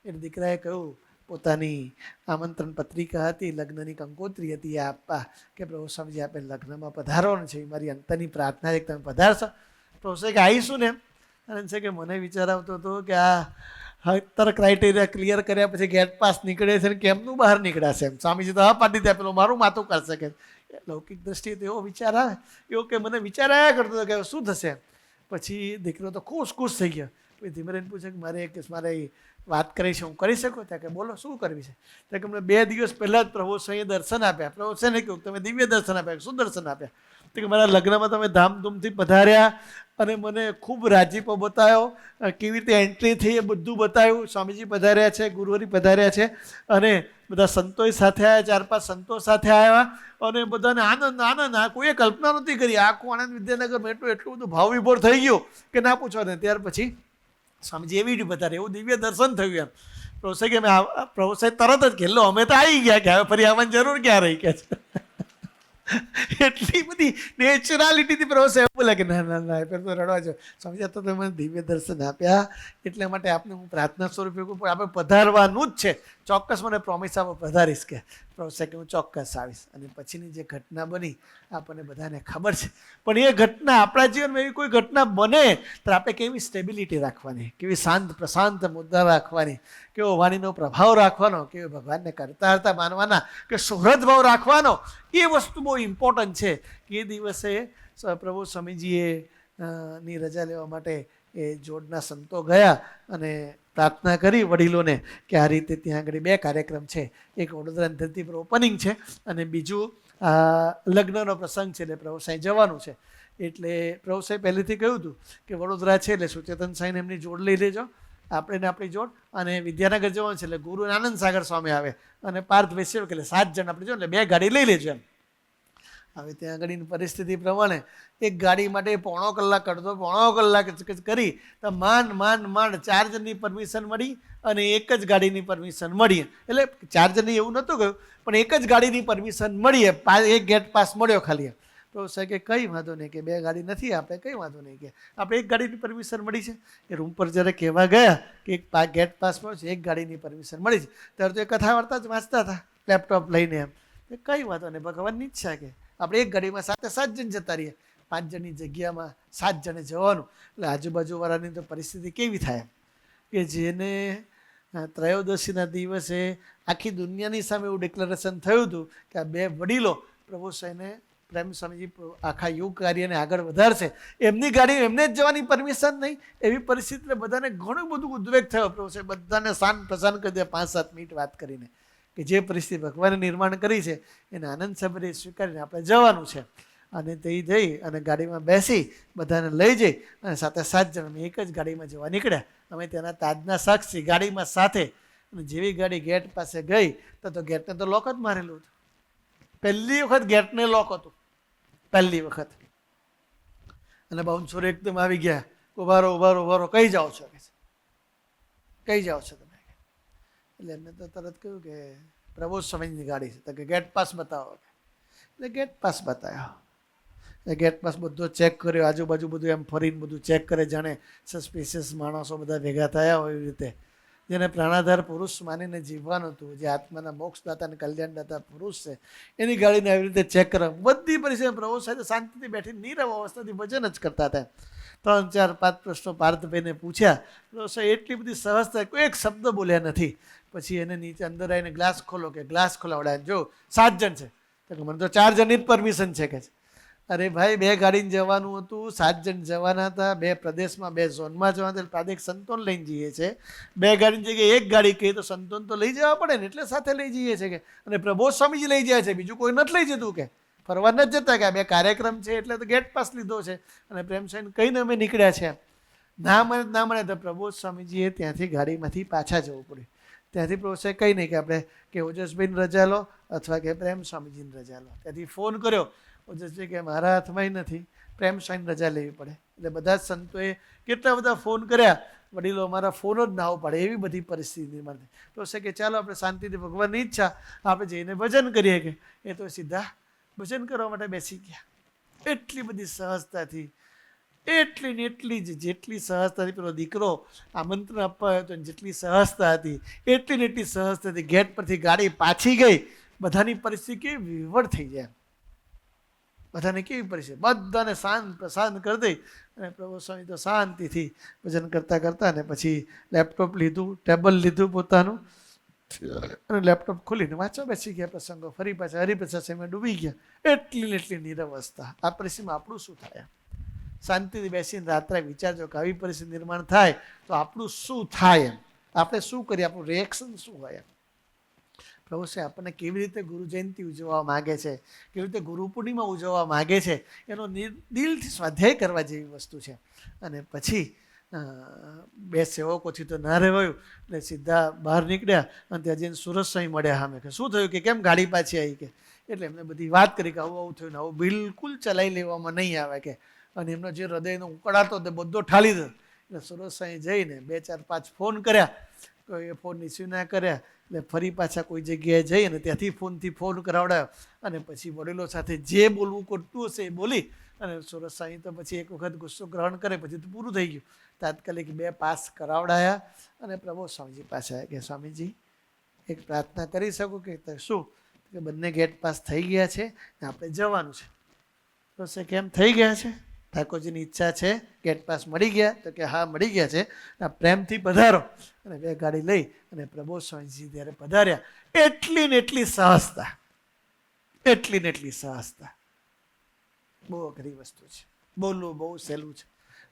એટલે દીકરાએ કહ્યું પોતાની આમંત્રણ પત્રિકા હતી, લગ્નની કંકોત્રી હતી, એ આપવા કે પ્રભુ સ્વામીજી આપણે લગ્નમાં પધારવાનું છે, મારી અંતરની પ્રાર્થના છે કે તમે પધારશો. પ્રભુ કે આવીશું ને એમ. અને છે કે મને વિચાર આવતો હતો કે આ 17 ક્રાઇટેરિયા ક્લિયર કર્યા પછી ગેટ પાસ નીકળે છે ને કેમનું બહાર નીકળાશે એમ. સ્વામીજી તો હા પાડી દે, પેલો મારું માથું કરશે. કે લૌકિક દ્રષ્ટિએ તો એવો વિચાર આવે, એવો કે મને વિચાર આવ્યા કરતો હતો કે શું થશે. પછી દીકરો તો ખુશ થઈ ગયો. પછી ધીમે રહીને પૂછે કે મારે વાત કરી છે, હું કરી શકું? ત્યાં કે બોલો શું કરવી છે? ત્યાં કે અમને 2 દિવસ પહેલાં જ પ્રભુ સ્વામીએ દર્શન આપ્યા. પ્રભુ સ્વામીને કહ્યું તમે દિવ્ય દર્શન આપ્યા. શું દર્શન આપ્યા? તો કે મારા લગ્નમાં તમે ધામધૂમથી પધાર્યા અને મને ખૂબ રાજીપો બતાવ્યો, કેવી રીતે એન્ટ્રી થઈ એ બધું બતાવ્યું. સ્વામીજી પધાર્યા છે, ગુરુહરિ પધાર્યા છે અને બધા સંતો સાથે આવ્યા, 4-5 સંતો સાથે આવ્યા અને બધાને આનંદ આનંદ. આ કોઈએ કલ્પના નહોતી કરી. આખું આણંદ વિદ્યાનગરમાં એટલું બધું ભાવ વિભોર થઈ ગયો કે ના પૂછો ને. ત્યાર પછી સ્વામીજી એવી રીતે પધારે, એવું દિવ્ય દર્શન થયું એમ. પ્રભુ સાહેબ કે પ્રભુ સાહેબ તરત જ કહેલો અમે તો આવી ગયા, કે હવે ફરી આવવાની જરૂર ક્યાં રહી કે છે. એટલી બધી નેચરાલિટીથી પ્રભુ સાહેબ બોલે કે ના ના ના એ તો રડવા જો. સ્વામીજી તો તમે દિવ્ય દર્શન આપ્યા એટલા માટે આપને હું પ્રાર્થના સ્વરૂપે આપણે પધારવાનું જ છે. ચોક્કસ મને પ્રોમિસ આપો પધારીશ કે. પ્રભુ સાહેબ કે હું ચોક્કસ આવીશ. અને પછીની જે ઘટના બની આપણને બધાને ખબર છે. પણ એ ઘટના આપણા જીવનમાં એવી કોઈ ઘટના બને તો આપણે કેવી સ્ટેબિલિટી રાખવાની, કેવી શાંત પ્રશાંત મુદ્દા રાખવાની, કેવો વાણીનો પ્રભાવ રાખવાનો, કેવો ભગવાનને કરતા હરતા માનવાના, કે સુહૃદ ભાવ રાખવાનો. એ વસ્તુ બહુ ઇમ્પોર્ટન્ટ છે. કે એ દિવસે પ્રભુ સ્વામીજીએ ની રજા લેવા માટે એ જોડના સંતો ગયા અને પ્રાર્થના કરી વડીલોને કે આ રીતે ત્યાં આગળ 2 કાર્યક્રમ છે. એક વડોદરાની ધરતી પર ઓપનિંગ છે અને બીજું લગ્નનો પ્રસંગ છે, એટલે પ્રભુ સાંઈ જવાનું છે. એટલે પ્રભુ સાંઈ પહેલેથી કહ્યું હતું કે વડોદરા છે એટલે સુચેતન સાંઈને એમની જોડ લઈ લેજો, આપણે ને આપણી જોડ. અને વિદ્યાનગર જવાનું છે એટલે ગુરુ આનંદ સાગર સ્વામી આવે અને પાર્થ વૈશ્ય, એટલે 7 જણ આપણે જો, એટલે 2 ગાડી લઈ લેજો એમ. હવે ત્યાં આગળની પરિસ્થિતિ પ્રમાણે એક ગાડી માટે પોણો કલાક કરી તો માંડ 4 જણની પરમિશન મળી અને એક જ ગાડીની પરમિશન મળી. એટલે 4 જણની એવું નહોતું કહ્યું, પણ એક જ ગાડીની પરમિશન મળી. એક ગેટ પાસ મળ્યો ખાલી. તો સાહેબ કે કંઈ વાંધો નહીં, કે 2 ગાડી નથી આપણે, કંઈ વાંધો નહીં, કે આપણે એક ગાડીની પરમિશન મળી છે. એ રૂમ પર જ્યારે કહેવા ગયા કે એક ગેટ પાસ મળ્યો છે, એક ગાડીની પરમિશન મળી છે, ત્યારે તો એ કથા વાર્તા જ વાંચતા હતા લેપટોપ લઈને એમ. કે કંઈ વાંધો નહીં, ભગવાનની ઈચ્છા કે આપણે એક ગાડીમાં 7 જણ જતા રહીએ, 5 જણની જગ્યામાં 7 જણે જવાનું. એટલે આજુબાજુવાળાની તો પરિસ્થિતિ કેવી થાય કે જેને ત્રયોદશીના દિવસે આખી દુનિયાની સામે એવું ડિક્લેરેશન થયું હતું કે આ 2 વડીલો પ્રભુ સાંઈને પ્રેમ સ્વામીજી આખા યુગ કાર્યને આગળ વધારશે, એમની ગાડી એમને જ જવાની પરમિશન નહીં. એવી પરિસ્થિતિને બધાને ઘણું બધું ઉદ્વેગ થયો. પ્રભુ સાહેબ બધાને શાંત પ્રશાંત કરી દે 5-7 મિનિટ વાત કરીને કે જે પરિસ્થિતિ ભગવાને નિર્માણ કરી છે એને આનંદ સભરે સ્વીકારીને આપણે જવાનું છે. અને તે જઈ અને ગાડીમાં બેસી બધાને લઈ જઈ અને સાથે 7 જણ અમે એક જ ગાડીમાં જવા નીકળ્યા. અમે તેના તાજના સાક્ષી ગાડીમાં સાથે. અને જેવી ગાડી ગેટ પાસે ગઈ તો ગેટને તો લોક જ મારેલું હતું. પહેલી વખત ગેટને લોક હતું, પહેલી વખત. અને બાઉન્સર એકદમ આવી ગયા, ઉભારો કઈ જાઓ છો, કે કઈ જાઓ છો તમે? એટલે એમને તો તરત કહ્યું કે પ્રભુ સ્વામીની ગાડી છે. તો કે ગેટ પાસ બતાવો. એટલે ગેટ પાસ બતાવ્યો. એ ગેટ પાસ બધો ચેક કર્યો, આજુબાજુ બધું એમ ફરીને બધું ચેક કરે, જાણે સસ્પિશિયસ માણસો બધા ભેગા થયા હોય એવી રીતે. જેને પ્રાણાધાર પુરુષ માનીને જીવવાનું હતું, જે આત્માના મોક્ષદાતા અને કલ્યાણદાતા પુરુષ છે, એની ગાડીને આવી રીતે ચેક કરવા. બધી પરિસ્થિતિ પ્રભુ સાથે શાંતિથી બેઠી નીરવ અવસ્થાથી ભજન જ કરતા હતા. 3-4-5 પ્રશ્નો પાર્થભાઈને પૂછ્યા. પ્રભુ સાહેબ એટલી બધી સહજતા, કોઈ એક શબ્દ બોલ્યા નથી. પછી એને નીચે અંદર આવીને ગ્લાસ ખોલો, કે ગ્લાસ ખોલાવડાય. જો 7 જણ છે, તો મને તો 4 જણની જ પરમિશન છે કે. અરે ભાઈ 2 ગાડીને જવાનું હતું, 7 જણ જવાના હતા, 2 પ્રદેશમાં 2 ઝોનમાં જવાના હતા. પ્રાદેશિક સંતોન લઈને જઈએ છીએ. 2 ગાડીની જગ્યાએ એક ગાડી કહી તો સંતોન તો લઈ જવા પડે ને, એટલે સાથે લઈ જઈએ છીએ કે. અને પ્રભુ સ્વામીજી લઈ જાય છે, બીજું કોઈ નથી લઈ જતું કે. ફરવા નથી જતા કે આ 2 કાર્યક્રમ છે એટલે તો ગેટ પાસ લીધો છે અને પ્રેમ સાંઈને કહીને અમે નીકળ્યા છે. ના મળે તો પ્રભુ સ્વામીજીએ ત્યાંથી ગાડીમાંથી પાછા જવું પડ્યું. ત્યાંથી પ્રભુ સાહેબ કંઈ નહીં કે આપણે કે ઓજસભાઈને રજા લો અથવા કે પ્રેમ સ્વામીજીને રજા લો. ત્યાંથી ફોન કર્યો, ઓજસભાઈ કે મારા હાથમાંય નથી, પ્રેમ સ્વામીને રજા લેવી પડે. એટલે બધા જ સંતોએ કેટલા બધા ફોન કર્યા, વડીલો અમારા ફોન જ ના પડે એવી બધી પરિસ્થિતિ નિર્માણ થઈ. તો છે કે ચાલો આપણે શાંતિથી ભગવાનની ઈચ્છા આપણે જઈને ભજન કરીએ. કે એ તો સીધા ભજન કરવા માટે બેસી ગયા. એટલી બધી સહજતાથી, એટલી ને એટલી જ જેટલી સહજતાથી પેલો દીકરો આમંત્રણ આપવા આવ્યો હતો જેટલી સહજતા હતી એટલી ને એટલી સહજતાથી ગેટ પરથી ગાડી પાછી ગઈ. બધાની પરિસ્થિતિ કેવી વિવળ થઈ જાય, બધાને કેવી પરિસ્થિતિ, બધાને શાંત પ્રશાંત કરી દઈ. અને પ્રભુ સ્વામી તો શાંતિથી ભજન કરતા ને પછી લેપટોપ લીધું, ટેબલ લીધું પોતાનું અને લેપટોપ ખોલીને વાંચવા બેસી ગયા. પ્રસંગો ફરી પાછા હરિપ્રસાદ ડૂબી ગયા. એટલી ને એટલી નિરવસ્થા. આ પરિસ્થિતિમાં આપણું શું થાય? શાંતિથી બેસીને રાત્રે વિચારજો કે આવી પરિસ્થિતિ નિર્માણ થાય તો આપણું શું થાય, એમ આપણે શું કરીએ, આપણું રિએક્શન શું હોય. એમ પ્રભુ શ્રી આપણને કેવી રીતે ગુરુ જયંતિ ઉજવવા માગે છે, કેવી રીતે ગુરુ પૂર્ણિમા ઉજવવા માગે છે, એનો દિલથી સ્વાધ્યાય કરવા જેવી વસ્તુ છે. અને પછી બે સેવકોથી તો ના રહેવાયું એટલે સીધા બહાર નીકળ્યા અને ત્યાં જઈને સુરત સાંઈ મળ્યા. સામે કે શું થયું, કે કેમ ગાડી પાછી આવી, કે એટલે એમને બધી વાત કરી કે આવું આવું થયું ને આવું બિલકુલ ચલાવી લેવામાં નહીં આવે કે, અને એમનો જે હૃદયનો ઉકળાતો તે બધો ઠાલી દો. એટલે સુરત સાંઈ જઈને 2-4-5 ફોન કર્યા, તો એ ફોન રિસીવ ના કર્યા. એટલે ફરી પાછા કોઈ જગ્યાએ જઈ અને ત્યાંથી ફોન કરાવડાયો અને પછી વડીલો સાથે જે બોલવું પડતું હશે એ બોલી અને સુરત સાંઈ તો પછી એક વખત ગુસ્સો ગ્રહણ કરે પછી તો પૂરું થઈ ગયું. તાત્કાલિક 2 પાસ કરાવડાયા અને પ્રભુ સ્વામીજી પાસે આવ્યા કે સ્વામીજી એક પ્રાર્થના કરી શકું, કે શું, કે બંને ગેટ પાસ થઈ ગયા છે ને આપણે જવાનું છે. તો છે કેમ થઈ ગયા છે, ઠાકોરજીની ઈચ્છા છે, ગેટ પાસ મળી ગયા, તો કે હા મળી ગયા છે, પ્રેમથી પધારો. અને 2 ગાડી લઈ અને પ્રભુ સ્વામીજી ત્યારે પધાર્યા. એટલી ને એટલી સહજતા, એટલી ને એટલી સહજતા. બહુ અઘરી વસ્તુ છે, બોલવું બહુ સહેલું છે,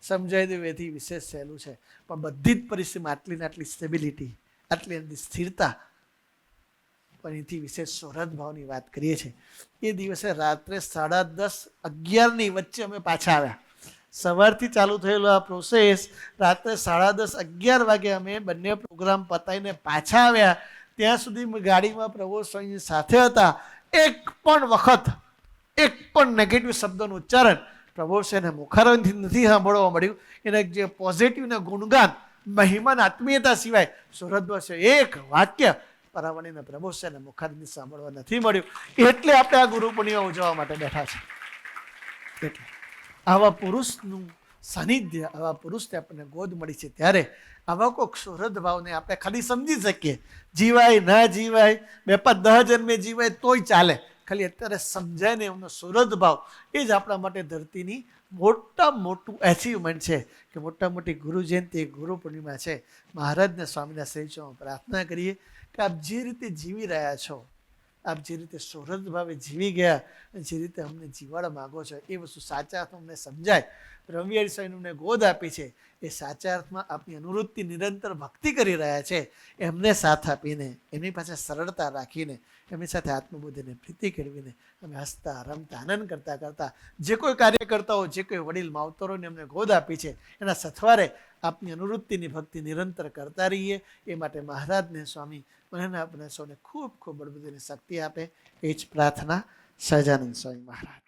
સમજાઈ દેવું એથી વિશેષ સહેલું છે, પણ બધી જ પરિસ્થિતિમાં આટલી ને આટલી સ્ટેબિલિટી, આટલી સ્થિરતા, પણ એથી વિશેષ સોહૃદ ભાવની વાત કરીએ છીએ. એ દિવસે રાત્રે 10:30-11ની વચ્ચે અમે પાછા આવ્યા. સવારથી ચાલુ થયેલો આ પ્રોસેસ રાત્રે 10:30-11 વાગે અમે બંને પ્રોગ્રામ પતાવીને પાછા આવ્યા. ત્યાં સુધી ગાડીમાં પ્રભુ સ્વામી સાથે હતા. એક પણ વખત એક પણ નેગેટિવ શબ્દનું ઉચ્ચારણ પ્રભુ સ્વામીના મુખારવિંદથી નથી સાંભળવા મળ્યું. એના જે પોઝિટિવ ને ગુણગાન, મહિમાન, આત્મીયતા સિવાય સોહૃદ એક વાક્ય પરાવણીને પ્રભુ સ્વામીના મુખારવિંદથી સાંભળવા નથી મળ્યું. એટલે આપણે આ ગુરુ પૂર્ણિમા ઉજવવા માટે બેઠા છે. એટલે આવા પુરુષનું સાનિધ્ય, આવા પુરુષને આપણને ગોદ મળી છે ત્યારે આવા કોઈક સોહૃદ ભાવને આપણે ખાલી સમજી શકીએ. જીવાય ના જીવાય, 2-5-10 જન્મે જીવાય તોય ચાલે, ખાલી અત્યારે સમજાય ને એમનો સોહૃદ ભાવ એ જ આપણા માટે ધરતીની મોટું એચિવમેન્ટ છે, કે મોટા મોટી ગુરુ જયંતિ, ગુરુ પૂર્ણિમા છે. મહારાજને સ્વામીના શ્રીચરણમાં પ્રાર્થના કરીએ કે આપ જે રીતે જીવી રહ્યા છો, આપ જે રીતે સોહૃદ ભાવે જીવી ગયા, જે રીતે અમને જીવાડવા માગો છો, એ વસ્તુ સાચા અર્થમાં અમને સમજાય. રવિવારી સ્વામીને અમને ગોદ આપી છે, એ સાચા અર્થમાં આપની અનુવૃત્તિ નિરંતર ભક્તિ કરી રહ્યા છે, એમને સાથ આપીને, એમની પાસે સરળતા રાખીને, એમની સાથે આત્મબુદ્ધિને પ્રીતિ કેળવીને અમે હસતા રમતા આનંદ કરતા કરતા જે કોઈ કાર્ય કરતા હોય, જે કોઈ વડીલ માવતરોને અમને ગોદ આપી છે, એના સથવારે આપની અનુવૃત્તિની ભક્તિ નિરંતર કરતા રહીએ. એ માટે મહારાજને સ્વામી મને આપણે સૌને ખૂબ ખૂબ બળબુદ્ધિની શક્તિ આપે, એ જ પ્રાર્થના. સહજાનંદ સ્વામી મહારાજ.